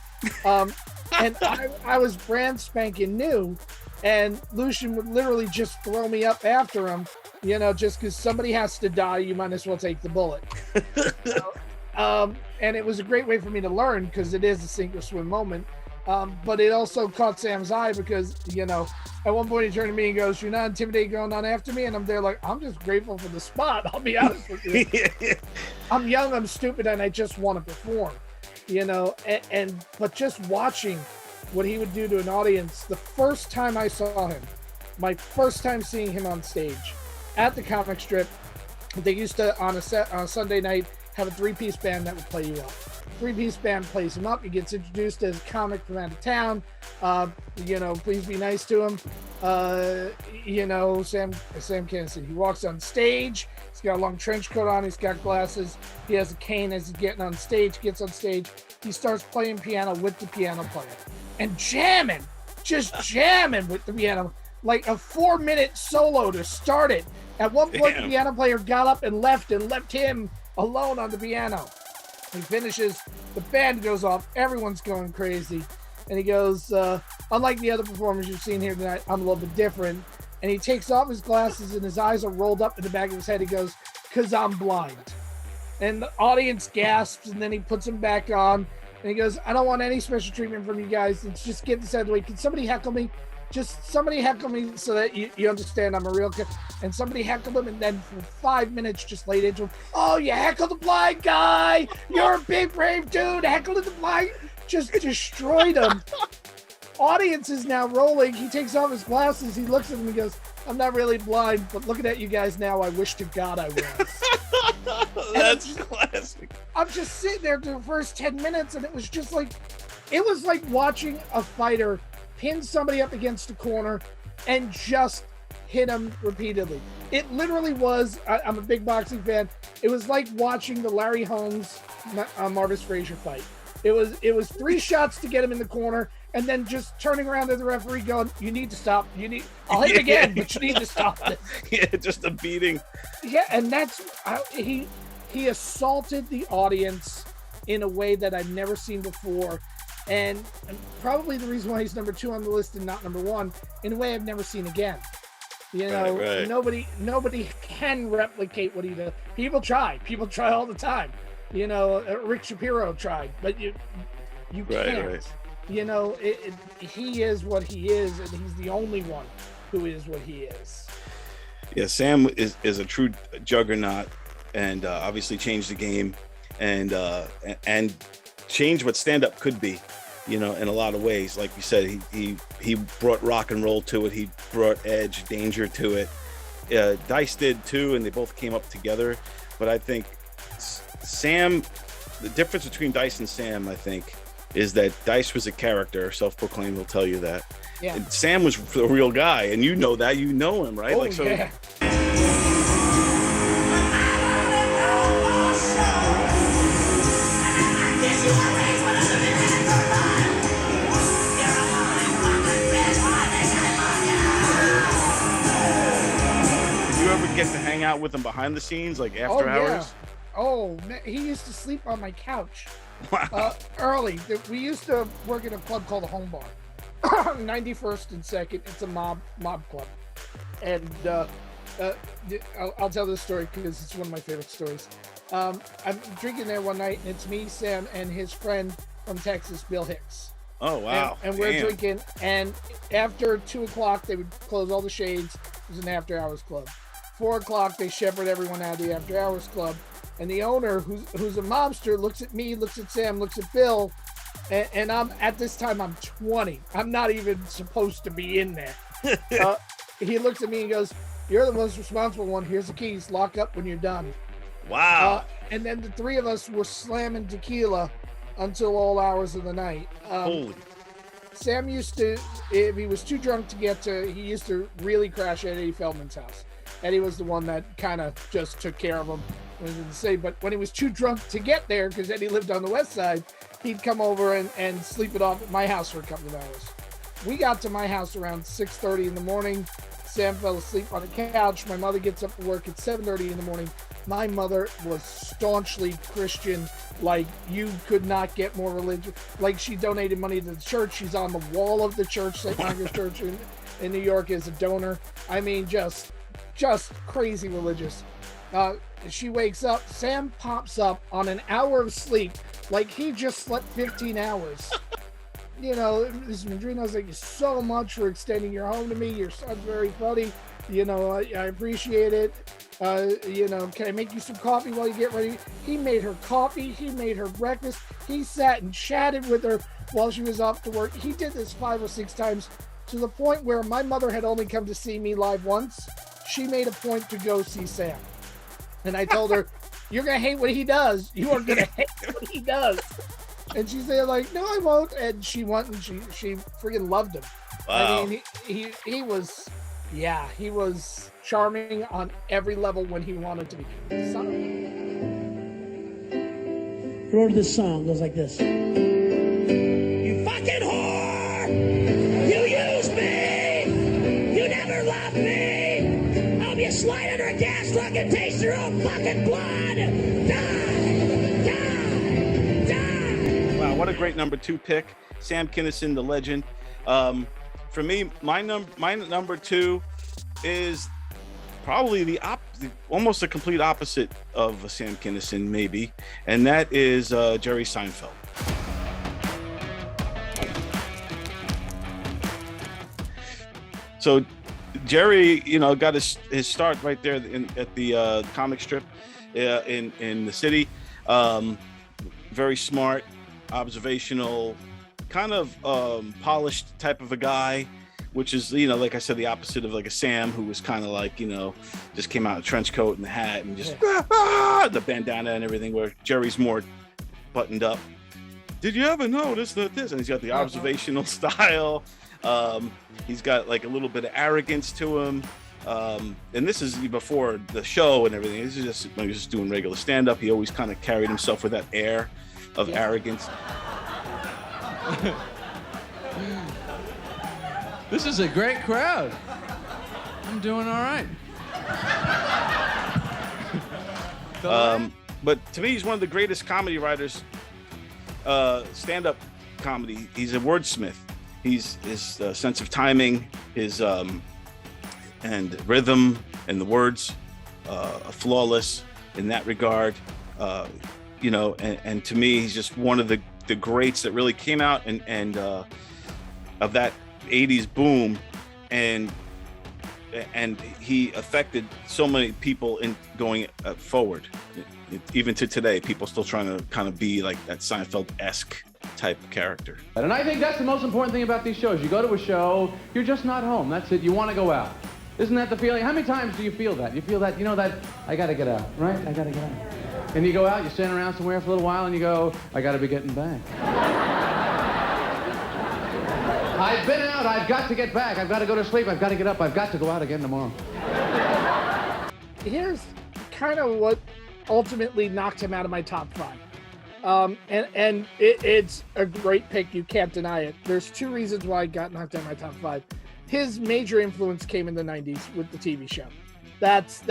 And I was brand spanking new, and Lucian would literally just throw me up after him, you know, just because somebody has to die, you might as well take the bullet. And it was a great way for me to learn, because it is a sink or swim moment. But it also caught Sam's eye because, you know, at one point he turned to me and goes, "You're not intimidated going on after me?" And I'm there like, I'm just grateful for the spot. I'll be honest with you. I'm young, I'm stupid, and I just want to perform, you know, but just watching what he would do to an audience. The first time I saw him, my first time seeing him on stage at the comic strip, they used to, on a Sunday night, have a 3-piece band that would play you up. 3-piece band plays him up. He gets introduced as a comic from out of town. You know, please be nice to him. You know, Sam Kinison. He walks on stage. He's got a long trench coat on. He's got glasses. He has a cane as he's getting on stage. Gets on stage. He starts playing piano with the piano player and jamming, just jamming with the piano, like a 4-minute solo to start it. At one point, the piano player got up and left him alone on the piano. He finishes, the band goes off, everyone's going crazy. And he goes, unlike the other performers you've seen here tonight, I'm a little bit different. And he takes off his glasses and his eyes are rolled up in the back of his head. He goes, "'Cause I'm blind." And the audience gasps, and then he puts them back on. And he goes, "I don't want any special treatment from you guys. Let's just get this out of the way. Can somebody heckle me? Just somebody heckle me so that you understand I'm a real kid." And somebody heckled him, and then for 5 minutes just laid into him. "Oh, you heckled the blind guy. You're a big, brave dude. Heckled the blind." Just destroyed him. Audience is now rolling. He takes off his glasses. He looks at him and goes, "I'm not really blind, but looking at you guys now, I wish to God I was." That's classic. I'm just sitting there through the first 10 minutes, and it was like watching a fighter pin somebody up against a corner and just hit him repeatedly. It literally was, I'm a big boxing fan. It was like watching the Larry Holmes Marvis Frazier fight. It was 3 shots to get him in the corner, and then just turning around to the referee going, "You need to stop. I'll hit again, but you need to stop this." Yeah, just a beating. Yeah, and that's he assaulted the audience in a way that I've never seen before. And probably the reason why he's number 2 on the list and not number 1, in a way I've never seen again. You know, right. Nobody can replicate what he does. People try all the time. You know, Rick Shapiro tried, but you can't. Right. You know, he is what he is, and he's the only one who is what he is. Yeah, Sam is a true juggernaut, and obviously changed the game, and changed what stand-up could be, you know, in a lot of ways. Like you said, he brought rock and roll to it. He brought edge, danger to it. Dice did too, and they both came up together. But I think Sam, the difference between Dice and Sam, I think, is that Dice was a character, self-proclaimed. He'll tell you that. Yeah. And Sam was the real guy, and you know that. You know him, right? Oh, so. Yeah. Did you ever get to hang out with him behind the scenes, like after hours? Oh, man, he used to sleep on my couch. Wow. Early. We used to work in a club called the Home Bar. 91st and 2nd. It's a mob club. And I'll tell this story because it's one of my favorite stories. I'm drinking there one night, and it's me, Sam, and his friend from Texas, Bill Hicks. Oh, wow. And we're drinking, and after 2 o'clock, they would close all the shades. It was an after-hours club. 4 o'clock, they shepherd everyone out of the after-hours club. And the owner, who's a mobster, looks at me, looks at Sam, looks at Bill, and at this time, I'm 20. I'm not even supposed to be in there. He looks at me and goes, "You're the most responsible one. Here's the keys. Lock up when you're done." Wow. And then the 3 of us were slamming tequila until all hours of the night. Holy. Sam used to, if he was too drunk to get to, he used to really crash at Eddie Feldman's house. Eddie was the one that kind of just took care of him. But when he was too drunk to get there, because Eddie lived on the west side, he'd come over and sleep it off at my house for a couple of hours. We got to my house around 6:30 in the morning. Sam fell asleep on the couch. My mother gets up for work at 7:30 in the morning. My mother was staunchly Christian, like you could not get more religious. Like she donated money to the church. She's on the wall of the church, St. Margaret's Church in New York, as a donor. I mean, just crazy religious. She wakes up. Sam pops up on an hour of sleep, like he just slept 15 hours. you know, Mrs. Medrinos, thank you so much for extending your home to me. Your son's very funny. You know, I appreciate it. You know, can I make you some coffee while you get ready? He made her coffee. He made her breakfast. He sat and chatted with her while she was off to work. He did this 5 or 6 times to the point where my mother had only come to see me live once. She made a point to go see Sam. And I told her, you're going to hate what he does. You are going to hate what he does. And she said, like, no, I won't. And she went and she freaking loved him. Wow. I mean, he was, yeah, he was charming on every level when he wanted to be. Wrote this song, goes like this. You fucking whore! You used me! You never loved me! I hope you slide under a gas truck and taste your own fucking blood! Die! Die! Die! Wow, what a great number 2 pick. Sam Kinison, the legend. For me, my number 2 is probably almost the complete opposite of Sam Kinison, maybe, and that is Jerry Seinfeld. So Jerry, you know, got his start right there at the comic strip in the city. Very smart, observational, kind of polished type of a guy, which is, you know, like I said, the opposite of like a Sam, who was kind of like, you know, just came out in a trench coat and the hat and just the bandana and everything, where Jerry's more buttoned up. Did you ever notice that this? And he's got the observational style. He's got like a little bit of arrogance to him. And this is before the show and everything. This is just when he was just doing regular stand-up. He always kind of carried himself with that air of arrogance. This is a great crowd. I'm doing all right. But to me, he's one of the greatest comedy writers, stand-up comedy. He's a wordsmith. His sense of timing, his and rhythm and the words are flawless in that regard. You know, and to me, he's just one of the greats that really came out and of that 80s boom, and he affected so many people in going forward. Even to today, people still trying to kind of be like that Seinfeld-esque type character. And I think that's the most important thing about these shows. You go to a show, you're just not home. That's it. You want to go out. Isn't that the feeling? How many times do you feel that? You feel that, you know, that I got to get out, right? I got to get out. And you go out, you stand around somewhere for a little while, and you go, I got to be getting back. I've been out, I've got to get back. I've got to go to sleep, I've got to get up, I've got to go out again tomorrow. Here's kind of what ultimately knocked him out of my top 5. And it's a great pick, you can't deny it. There's 2 reasons why I got knocked out of my top 5. His major influence came in the 90s with the TV show. That's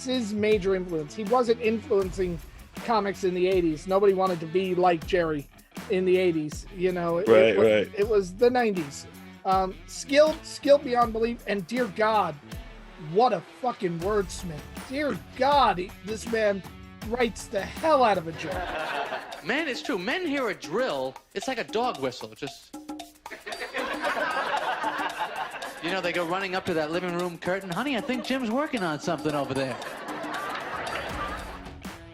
his major influence. He wasn't influencing comics in the 80s. Nobody wanted to be like Jerry in the 80s, you know. It was the 90s. Skilled beyond belief, and dear God, what a fucking wordsmith. Dear God, this man writes the hell out of a joke. Man, it's true. Men hear a drill, it's like a dog whistle. Just... You know, they go running up to that living room curtain. Honey, I think Jim's working on something over there.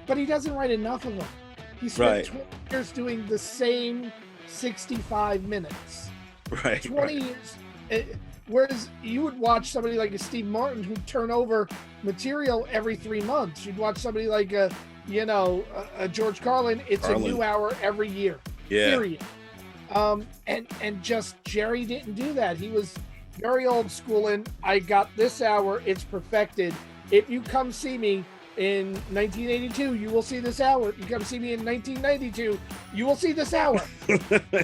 But he doesn't write enough of them. He spent 20 years doing the same 65 minutes. Right. 20 years. Whereas you would watch somebody like a Steve Martin who'd turn over material every 3 months. You'd watch somebody like a George Carlin. It's a new hour every year. Yeah. Period. And just Jerry didn't do that. He was very old school, and I got this hour, it's perfected. If you come see me in 1982, you will see this hour. You come see me in 1992, you will see this hour. You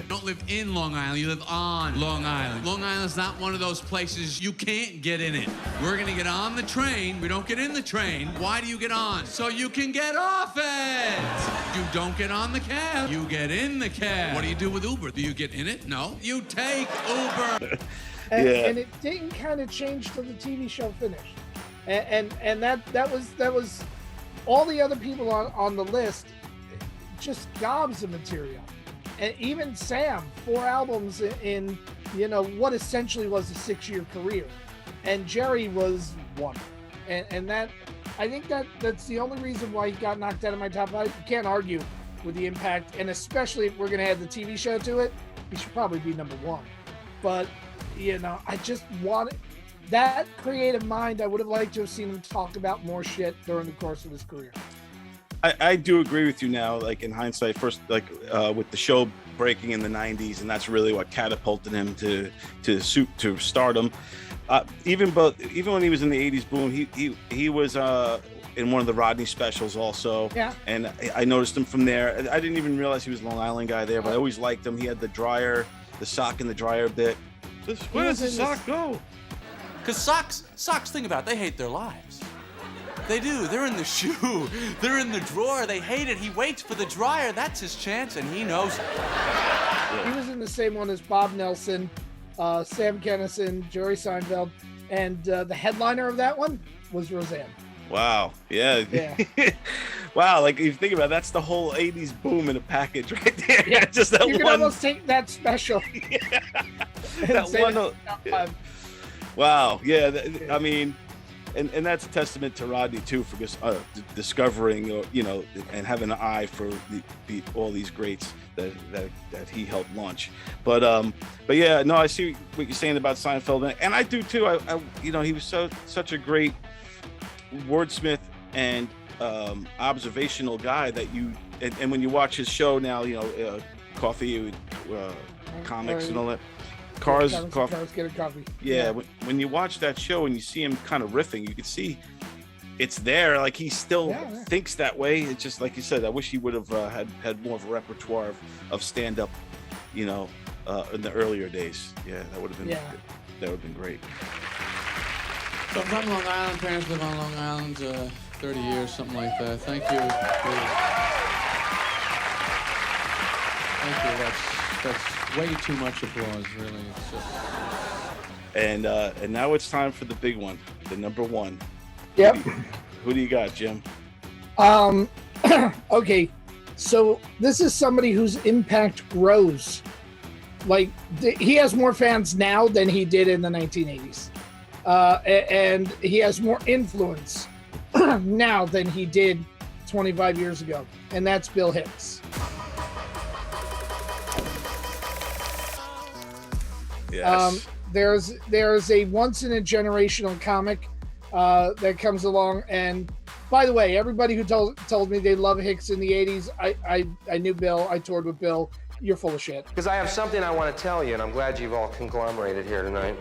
don't live in Long Island, you live on Long Island. Long Island's not one of those places you can't get in it. We're gonna get on the train, we don't get in the train. Why do you get on? So you can get off it! You don't get on the cab, you get in the cab. What do you do with Uber? Do you get in it? No. You take Uber. And it didn't kind of change till the TV show finished. And that was all the other people on the list, just gobs of material. And even Sam, 4 albums in what essentially was a 6-year career, and Jerry was 1, and that I think that's the only reason why he got knocked out of my top 5. You can't argue with the impact, and especially if we're gonna add the TV show to it, he should probably be number 1. But I just wanted that creative mind. I would have liked to have seen him talk about more shit during the course of his career. I do agree with you now, like in hindsight, first, like with the show breaking in the 90s, and that's really what catapulted him to stardom. Even when he was in the 80s boom, he was in one of the Rodney specials also. Yeah. And I noticed him from there. I didn't even realize he was a Long Island guy there, but I always liked him. He had the sock in the dryer bit. Where does the sock go? Because socks, think about it, they hate their lives. They do. They're in the shoe. They're in the drawer. They hate it. He waits for the dryer. That's his chance, and he knows it. He was in the same one as Bob Nelson, Sam Kinison, Jerry Seinfeld, and the headliner of that one was Roseanne. Wow. Yeah. Wow. Like, if you think about it, that's the whole 80s boom in a package right there. Yeah. Just that you one. can almost take that special. That one. Wow. Yeah. I mean, and that's a testament to Rodney too, for just discovering, and having an eye for all these greats that he helped launch. But yeah, no, I see what you're saying about Seinfeld, and I do too. He was such a great wordsmith and observational guy that and when you watch his show now, coffee, comics and all that. Cars get a coffee. Yeah, when you watch that show and you see him kind of riffing, you can see it's there. Like, he still thinks that way. It's just like you said. I wish he would have had more of a repertoire of stand up, in the earlier days. Yeah, that would have been that would have been great. So I'm from Long Island. Parents live on Long Island, 30 years, something like that. Thank you. Thank you. That's way too much applause, really. It's just... And now it's time for the big one, the number 1. Yep. Who do you got, Jim? Okay, so this is somebody whose impact grows. Like, he has more fans now than he did in the 1980s. And he has more influence now than he did 25 years ago. And that's Bill Hicks. Yes. There's a once in a generational comic that comes along, and by the way, everybody who told me they love Hicks in the 80s, I knew Bill. I toured with Bill. You're full of shit. Because I have something I want to tell you, and I'm glad you've all conglomerated here tonight.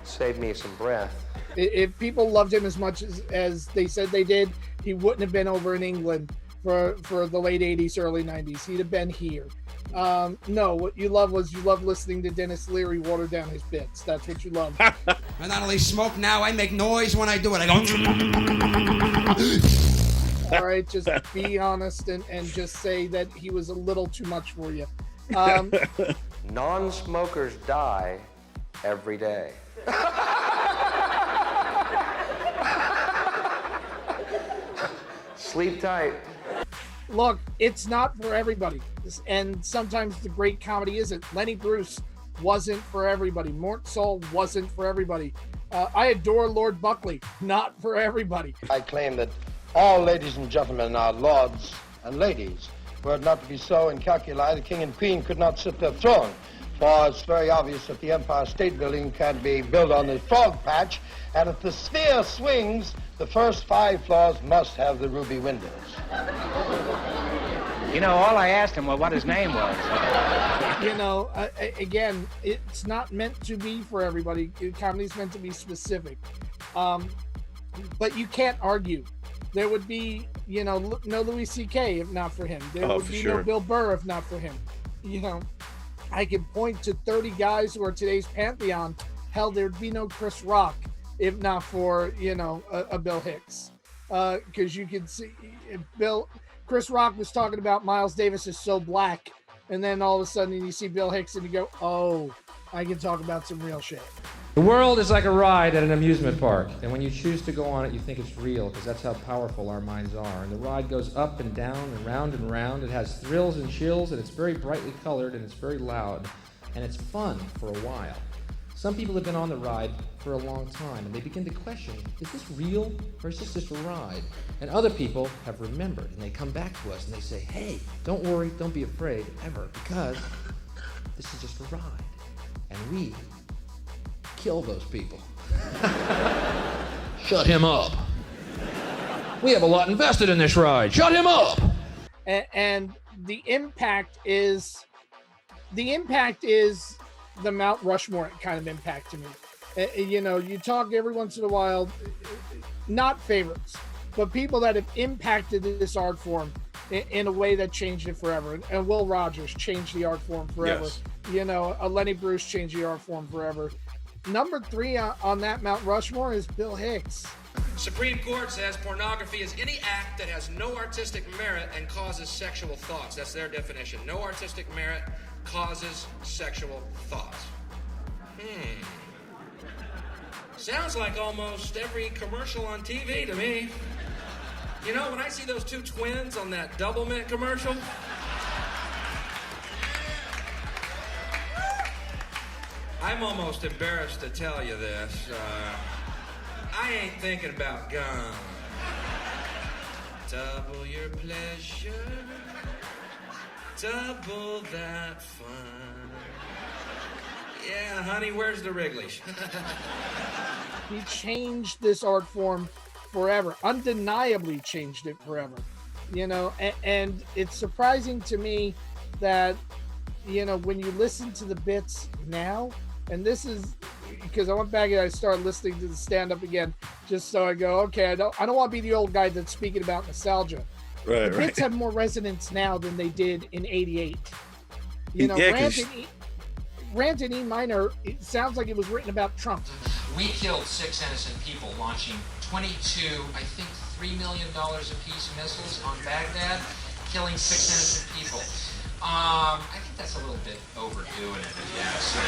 Save me some breath. If people loved him as much as they said they did, he wouldn't have been over in England for the late 80s, early 90s. He'd have been here. No, what you love listening to Dennis Leary water down his bits. That's what you love. I not only smoke now, I make noise when I do it. I go. All right, just be honest and just say that he was a little too much for you. Non-smokers die every day. Sleep tight. Look, it's not for everybody. And sometimes the great comedy isn't. Lenny Bruce wasn't for everybody. Mort Saul wasn't for everybody. I adore Lord Buckley. Not for everybody. I claim that all ladies and gentlemen are lords and ladies. Were it not to be so, in calculi, the king and queen could not sit their throne. For it's very obvious that the Empire State Building can be built on the frog patch, and if the sphere swings, the first 5 floors must have the ruby windows. All I asked him was what his name was. Again, it's not meant to be for everybody. Comedy's meant to be specific. But you can't argue. There would be, no Louis C.K. if not for him. There would be no Bill Burr if not for him. I can point to 30 guys who are today's pantheon. Hell, there'd be no Chris Rock if not for, a Bill Hicks. Because you can see Chris Rock was talking about Miles Davis is so black. And then all of a sudden you see Bill Hicks and you go, oh, I can talk about some real shit. The world is like a ride at an amusement park, and when you choose to go on it, you think it's real, because that's how powerful our minds are. And the ride goes up and down and round and round. It has thrills and chills, and it's very brightly colored, and it's very loud, and it's fun for a while. Some people have been on the ride for a long time, and they begin to question, is this real, or is this just a ride? And other people have remembered, and they come back to us, and they say, hey, don't worry, don't be afraid, ever, because this is just a ride, and we kill those people. Shut him up. We have a lot invested in this ride. Shut him up. And the impact is the Mount Rushmore kind of impact to me. You know, you talk every once in a while, not favorites, but people that have impacted this art form in a way that changed it forever. And Will Rogers changed the art form forever. Yes. You know, Lenny Bruce changed the art form forever. Number 3 on that Mount Rushmore is Bill Hicks. Supreme Court says pornography is any act that has no artistic merit and causes sexual thoughts. That's their definition. No artistic merit causes sexual thoughts. Sounds like almost every commercial on TV to me. You know, when I see those 2 twins on that Double Mint commercial, I'm almost embarrassed to tell you this. I ain't thinking about gum. Double your pleasure, double that fun. Yeah, honey, where's the Wrigley's? He changed this art form forever, undeniably changed it forever. You know, and it's surprising to me that, you know, when you listen to the bits now, and this is because I went back and I started listening to the stand-up again, just so I go, okay, I don't want to be the old guy that's speaking about nostalgia. Right, the bits have more resonance now than they did in '88. You know, Yeah, Rant in E minor, it sounds like it was written about Trump. We killed 6 innocent people launching 22, I think $3 million apiece missiles on Baghdad, killing 6 innocent people. I think that's a little bit overdoing it, if you ask me.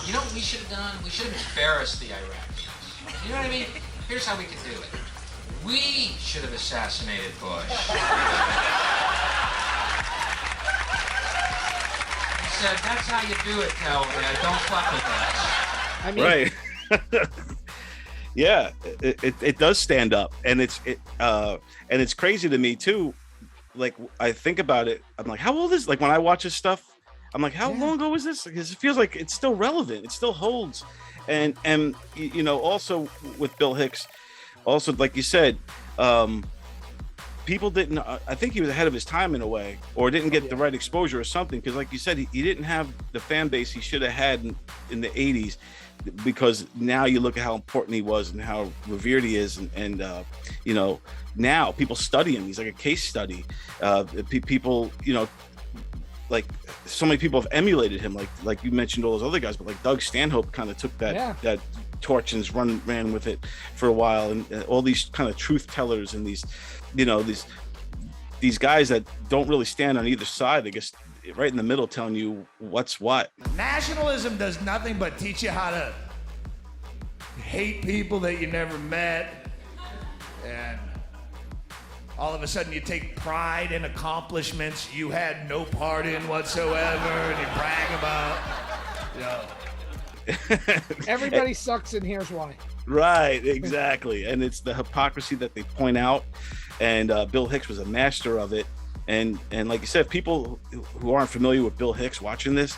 You know what we should have done? We should have embarrassed the Iraqis. You know what I mean? Here's how we could do it. We should have assassinated Bush. He said, that's how you do it, Calvin. Don't fuck with us. I mean, Right. Yeah, it does stand up, and it's crazy to me too. Like, I think about it, I'm like, how old is, like, when I watch his stuff, I'm like, how long ago was this? Because it feels like it's still relevant, it still holds. And you know, also with Bill Hicks, also, like you said, people didn't, I think he was ahead of his time in a way, or didn't get the right exposure or something, because like you said, he didn't have the fan base he should have had in the 80s, because now you look at how important he was and how revered he is, and you know, now people study him. He's like a case study. People, you know, like so many people have emulated him, like you mentioned all those other guys, but like Doug Stanhope kind of took that torch and ran with it for a while, and all these kind of truth tellers and these, you know, these guys that don't really stand on either side, I guess, right in the middle, telling you what's what. Nationalism does nothing but teach you how to hate people that you never met, and all of a sudden you take pride in accomplishments you had no part in whatsoever, and you brag about, you know. Everybody sucks, and here's why. Right, exactly. And it's the hypocrisy that they point out, and Bill Hicks was a master of it. And like you said, people who aren't familiar with Bill Hicks watching this,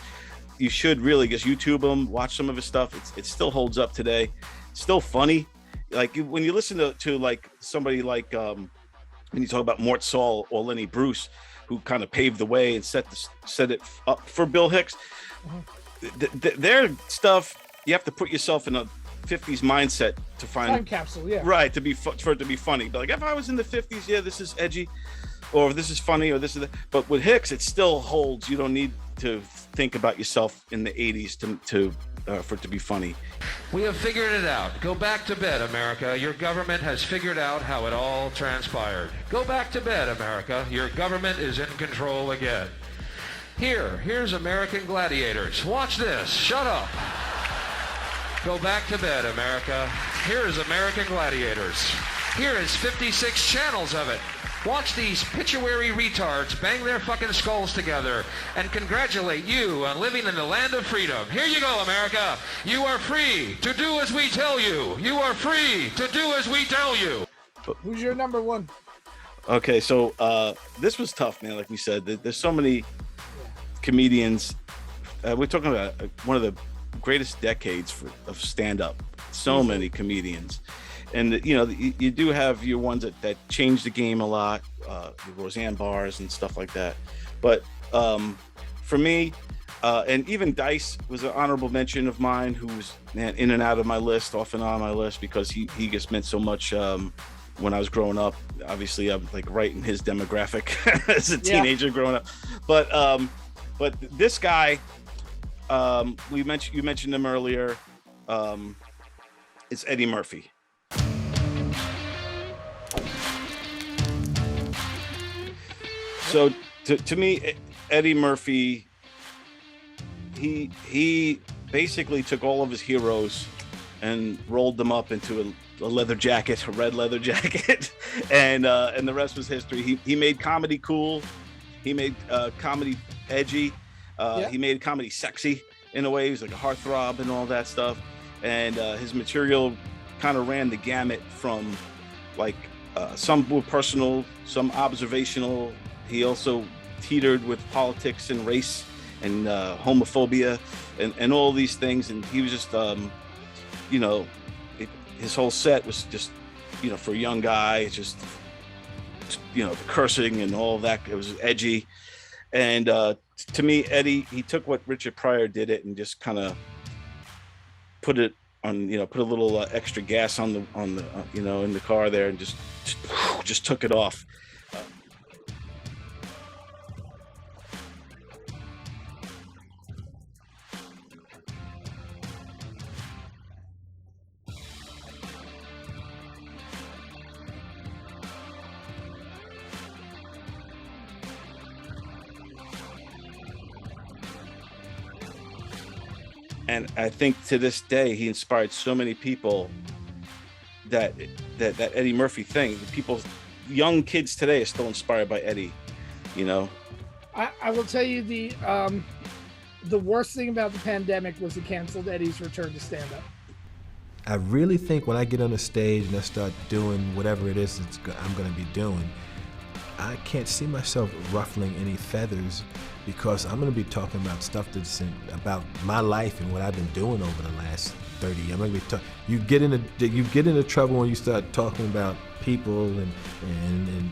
you should really just YouTube him, watch some of his stuff. It still holds up today. It's still funny. Like when you listen to like somebody like when you talk about Mort Saul or Lenny Bruce, who kind of paved the way and set it up for Bill Hicks, their stuff, you have to put yourself in a 50s mindset to find Time capsule, yeah. Right, for it to be funny. But like if I was in the 50s, yeah, this is edgy, or this is funny, or this is that. But with Hicks, it still holds. You don't need to think about yourself in the 80s for it to be funny. We have figured it out. Go back to bed, America. Your government has figured out how it all transpired. Go back to bed, America. Your government is in control again. Here's American Gladiators. Watch this. Shut up. Go back to bed, America. Here is American Gladiators. Here is 56 channels of it. Watch these pituitary retards bang their fucking skulls together and congratulate you on living in the land of freedom. Here you go, America. You are free to do as we tell you. You are free to do as we tell you. Who's your number one? Okay, so this was tough, man. Like we said, there's so many comedians. We're talking about one of the greatest decades of stand-up. So many comedians. And you know, you do have your ones that change the game a lot, the Roseanne bars and stuff like that. But for me, and even Dice was an honorable mention of mine, who's in and out of my list, off and on my list, because he just meant so much when I was growing up. Obviously, I'm like right in his demographic as a teenager growing up. But this guy, you mentioned him earlier. It's Eddie Murphy. So to me, Eddie Murphy, he basically took all of his heroes and rolled them up into a leather jacket, a red leather jacket, and the rest was history. He made comedy cool. He made comedy edgy. He made comedy sexy in a way. He was like a heartthrob and all that stuff. And his material kind of ran the gamut from like some were personal, some observational. He also teetered with politics and race and homophobia and all these things. And he was just, his whole set was just, for a young guy, just, the cursing and all that. It was edgy. And to me, Eddie, he took what Richard Pryor did it and just kind of put it on, put a little extra gas on the in the car there and just took it off. And I think to this day, he inspired so many people that Eddie Murphy thing. People, young kids today are still inspired by Eddie, I will tell you the worst thing about the pandemic was it canceled Eddie's return to stand-up. I really think when I get on the stage and I start doing whatever it is I'm going to be doing, I can't see myself ruffling any feathers, because I'm going to be talking about stuff that's about my life and what I've been doing over the last 30 years. I'm going to be you get into trouble when you start talking about people and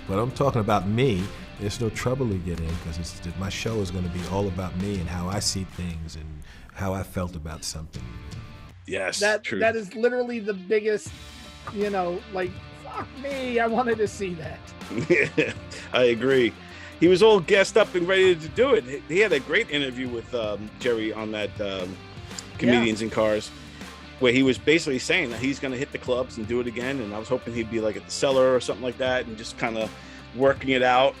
but I'm talking about me. There's no trouble to get in, because my show is going to be all about me and how I see things and how I felt about something. Yes, true. That is literally the biggest, like, fuck me, I wanted to see that. Yeah, I agree. He was all gassed up and ready to do it. He had a great interview with Jerry on that Comedians in Cars, where he was basically saying that he's going to hit the clubs and do it again. And I was hoping he'd be like at the Cellar or something like that and just kind of working it out.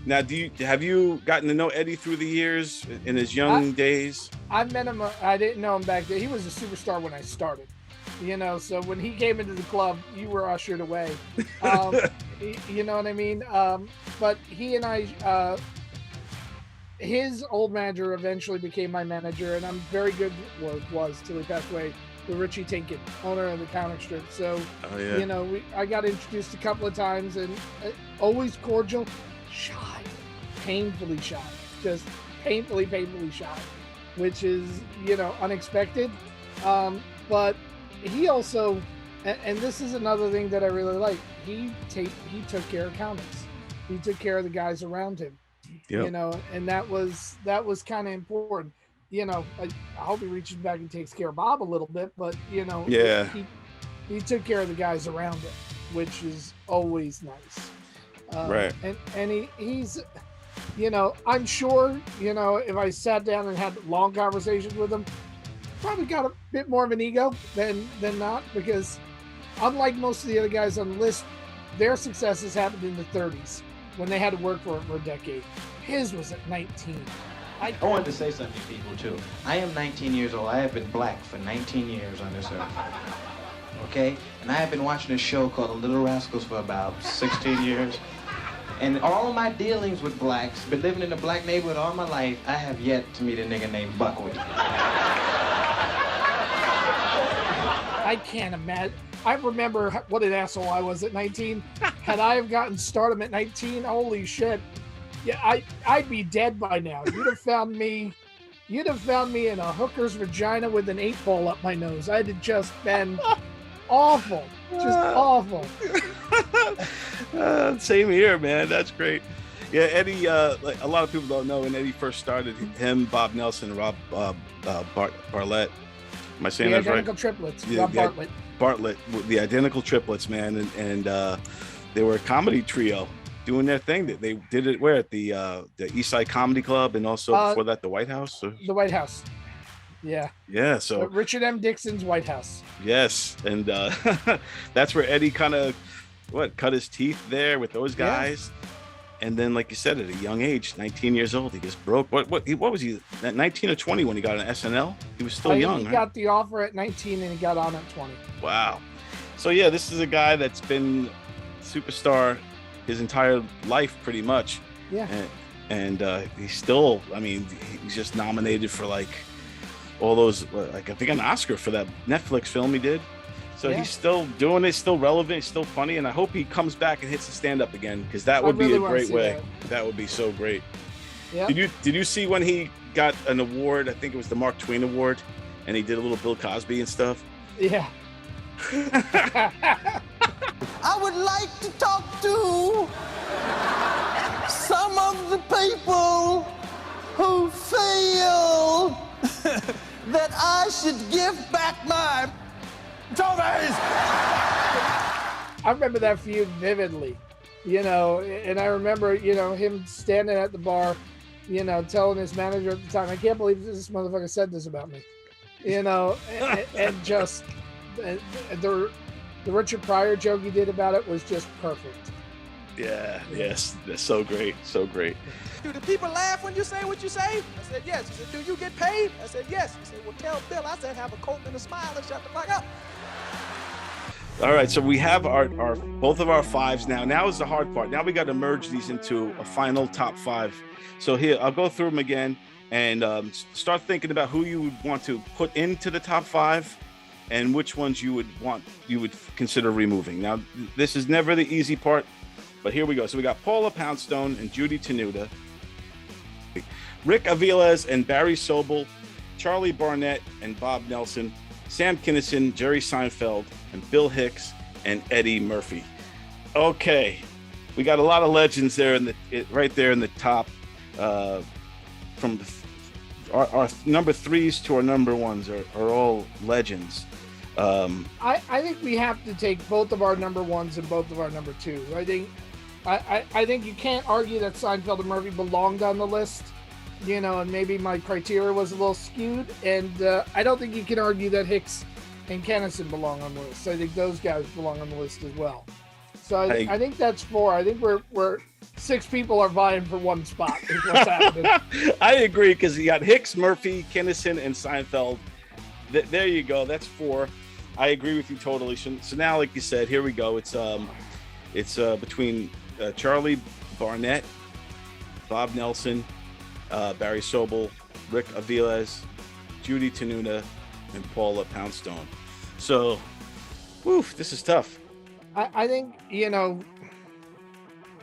Now, have you gotten to know Eddie through the years in his young days? I met him. I didn't know him back then. He was a superstar when I started, so when he came into the club, you were ushered away. You know what I mean? But he and I, his old manager eventually became my manager, and I'm very good, was till he passed away, with Richie Tinkin, owner of the comic strip. So, I got introduced a couple of times, and always cordial. Shy, painfully shy, just painfully shy, which is, unexpected. But he also, and this is another thing that I really like, he took care of comics. He took care of the guys around him, and that was kind of important. I hope he reaches back and takes care of Bob a little bit, but, he took care of the guys around him, which is always nice. Right. And he's, you know, I'm sure, you know, if I sat down and had long conversations with him, probably got a bit more of an ego than not, because unlike most of the other guys on the list, their successes happened in the 30s when they had to work for it for a decade. His was at 19. I wanted to say something to people too. I am 19 years old. I have been black for 19 years on this earth. Okay? And I have been watching a show called The Little Rascals for about 16 years. And all of my dealings with blacks, been living in a black neighborhood all my life, I have yet to meet a nigga named Buckwheat. I can't imagine. I remember what an asshole I was at 19. Had I have gotten stardom at 19, holy shit. Yeah, I'd be dead by now. You'd have found me in a hooker's vagina with an 8-ball up my nose. I'd have just been awful. Just awful. Same here, man. That's great. Yeah, Eddie, like a lot of people don't know, when Eddie first started, him, Bob Nelson, Rob Bartlett. Am I saying that right? The identical triplets. Rob Bartlett. Bartlett, the identical triplets, man. And they were a comedy trio doing their thing. They did it where? At the East Side Comedy Club, and also before that, the White House? Or? The White House. Yeah. Yeah, so Richard M. Dixon's White House. Yes, and that's where Eddie kind of cut his teeth there with those guys. Yeah. And then, like you said, at a young age, 19 years old, he gets broke. What was he? At 19 or 20 when he got an SNL? He was still young. He got the offer at 19 and he got on at 20. Wow. So yeah, this is a guy that's been superstar his entire life, pretty much. Yeah. And he's still, I mean, he's just nominated for like all those, like I think an Oscar for that Netflix film he did. So he's still doing it, still relevant, still funny, and I hope he comes back and hits the stand-up again, because that would be a great way. That would be so great. Yeah. Did you see when he got an award? I think it was the Mark Twain Award, and he did a little Bill Cosby and stuff. Yeah. I would like to talk to some of the people who feel that I should give back my trophies. I remember that feud vividly, you know, and I remember, you know, him standing at the bar, you know, telling his manager at the time, I can't believe this motherfucker said this about me, you know, and just the Richard Pryor joke he did about it was just perfect. Yeah, yes, that's so great, so great. Do the people laugh when you say what you say? I said, yes. He said, do you get paid? I said, yes. He said, well, tell Bill. I said, have a coat and a smile and shut the fuck up. All right, so we have our both of our fives now. Now is the hard part. Now we got to merge these into a final top five. So here, I'll go through them again and start thinking about who you would want to put into the top five and which ones you would consider removing. Now, this is never the easy part, but here we go. So we got Paula Poundstone and Judy Tenuta, Rick Aviles and Barry Sobel, Charlie Barnett and Bob Nelson, Sam Kinison, Jerry Seinfeld, and Bill Hicks and Eddie Murphy. Okay, we got a lot of legends there right there in the top. From our number threes to our number ones are all legends. I think we have to take both of our number ones and both of our number twos. I think you can't argue that Seinfeld and Murphy belonged on the list, you know, and maybe my criteria was a little skewed. And I don't think you can argue that Hicks and Kennison belong on the list. I think those guys belong on the list as well. So I think that's four. I think we're six people are vying for one spot is what's happening. I agree, because you got Hicks, Murphy, Kennison, and Seinfeld. There you go. That's four. I agree with you totally. So now, like you said, here we go. It's between Charlie Barnett, Bob Nelson, Barry Sobel, Rick Aviles, Judy Tenuta, and Paula Poundstone. So, this is tough. I think, you know,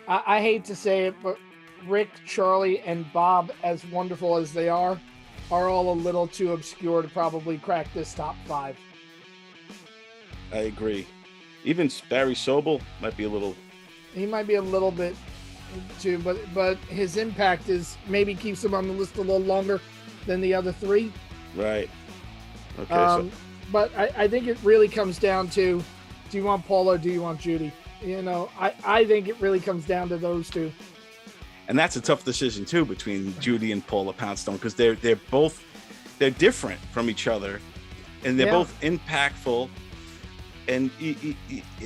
I hate to say it, but Rick, Charlie, and Bob, as wonderful as they are all a little too obscure to probably crack this top five. I agree. Even Barry Sobel might be a little... He might be a little bit too, but his impact is maybe keeps him on the list a little longer than the other three. Right. Okay. But I think it really comes down to, do you want Paula or do you want Judy? You know, I think it really comes down to those two. And that's a tough decision too between Judy and Paula Poundstone, because they're different from each other, and they're both impactful. And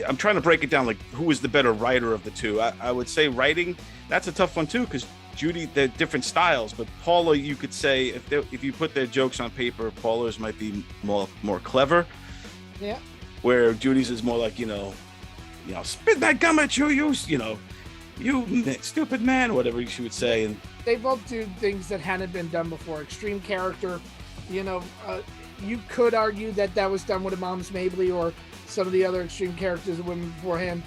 I'm trying to break it down, like who is the better writer of the two. I would say writing, that's a tough one too, because Judy, they're different styles, but Paula, you could say if you put their jokes on paper, Paula's might be more clever. Yeah. Where Judy's is more like, spit that gum at you, you stupid man, whatever she would say. And they both do things that hadn't been done before. Extreme character, you could argue that was done with Moms Mabley or some of the other extreme characters of women beforehand.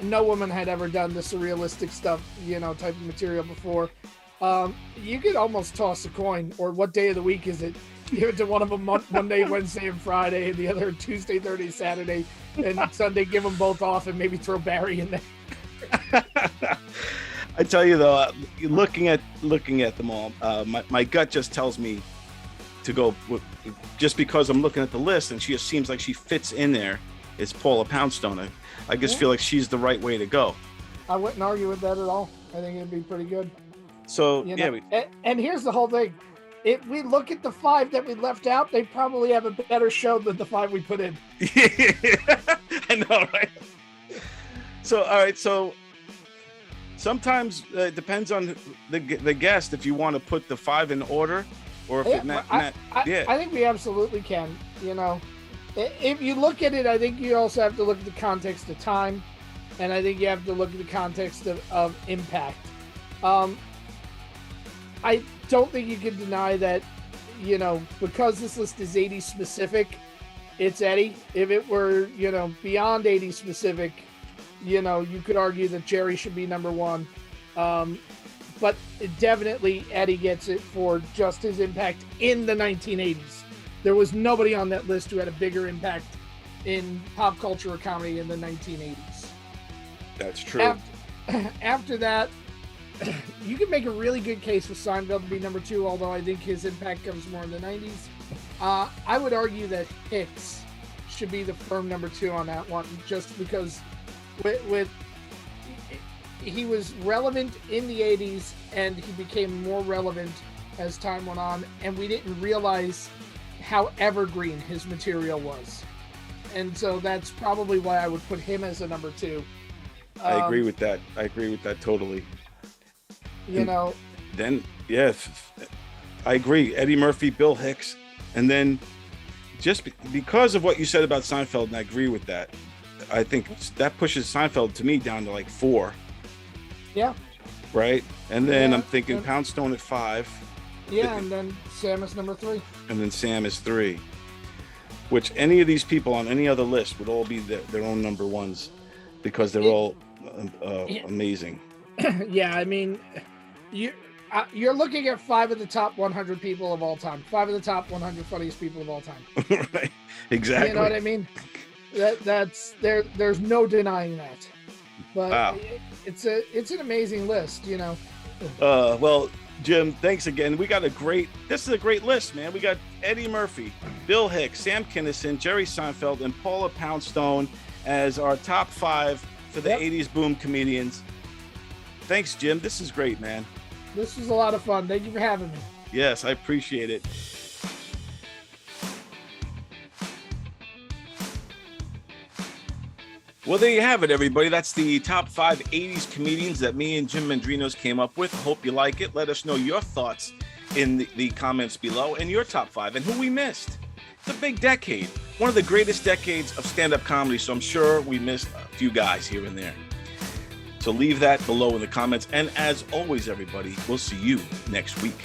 No woman had ever done the surrealistic stuff, type of material before. You could almost toss a coin, or what day of the week is it? Give it to one of them Monday, Wednesday, and Friday, and the other Tuesday, Thursday, Saturday, and Sunday. Give them both off, and maybe throw Barry in there. I tell you though, looking at them all, my gut just tells me to go just because I'm looking at the list, and she just seems like she fits in there. It's Paula Poundstone. I just feel like she's the right way to go. I wouldn't argue with that at all. I think it'd be pretty good. So and here's the whole thing. If we look at the 5 that we left out, they probably have a better show than the 5 we put in. I know, right? So, all right. So sometimes it depends on the guest if you want to put the 5 in order, or if I think we absolutely can. If you look at it, I think you also have to look at the context of time, and I think you have to look at the context of impact. I don't think you can deny that, because this list is 80s specific, it's Eddie. If it were, beyond 80s specific, you could argue that Jerry should be number 1. But definitely Eddie gets it for just his impact in the 1980s. There was nobody on that list who had a bigger impact in pop culture or comedy in the 1980s. That's true. After that, you can make a really good case for Seinfeld to be number 2, although I think his impact comes more in the 90s. I would argue that Hicks should be the firm number 2 on that one, just because he was relevant in the 80s, and he became more relevant as time went on, and we didn't realize how evergreen his material was. And so that's probably why I would put him as a number 2. I agree with that. Totally. Then, yes, I agree. Eddie Murphy, Bill Hicks. And then just because of what you said about Seinfeld, and I agree with that, I think that pushes Seinfeld to me down to like 4. Yeah. Right? And then I'm thinking Poundstone at 5. Yeah, and then Sam is number 3. And then Sam is 3. Which any of these people on any other list would all be their own number 1s, because they're all amazing. Yeah, I mean, you're looking at 5 of the top 100 people of all time. 5 of the top 100 funniest people of all time. Right. Exactly. You know what I mean? That's there's no denying that. But wow. It's an amazing list, Well, Jim, thanks again. This is a great list, man. We got Eddie Murphy, Bill Hicks, Sam Kinison, Jerry Seinfeld, and Paula Poundstone as our top 5 for the 80s boom comedians. Thanks, Jim. This is great, man. This was a lot of fun. Thank you for having me. Yes, I appreciate it. Well, there you have it, everybody. That's the top 5 80s comedians that me and Jim MEDRINOS came up with. Hope you like it. Let us know your thoughts in the comments below, and your top 5 and who we missed. It's a big decade. One of the greatest decades of stand-up comedy, so I'm sure we missed a few guys here and there. So leave that below in the comments. And as always, everybody, we'll see you next week.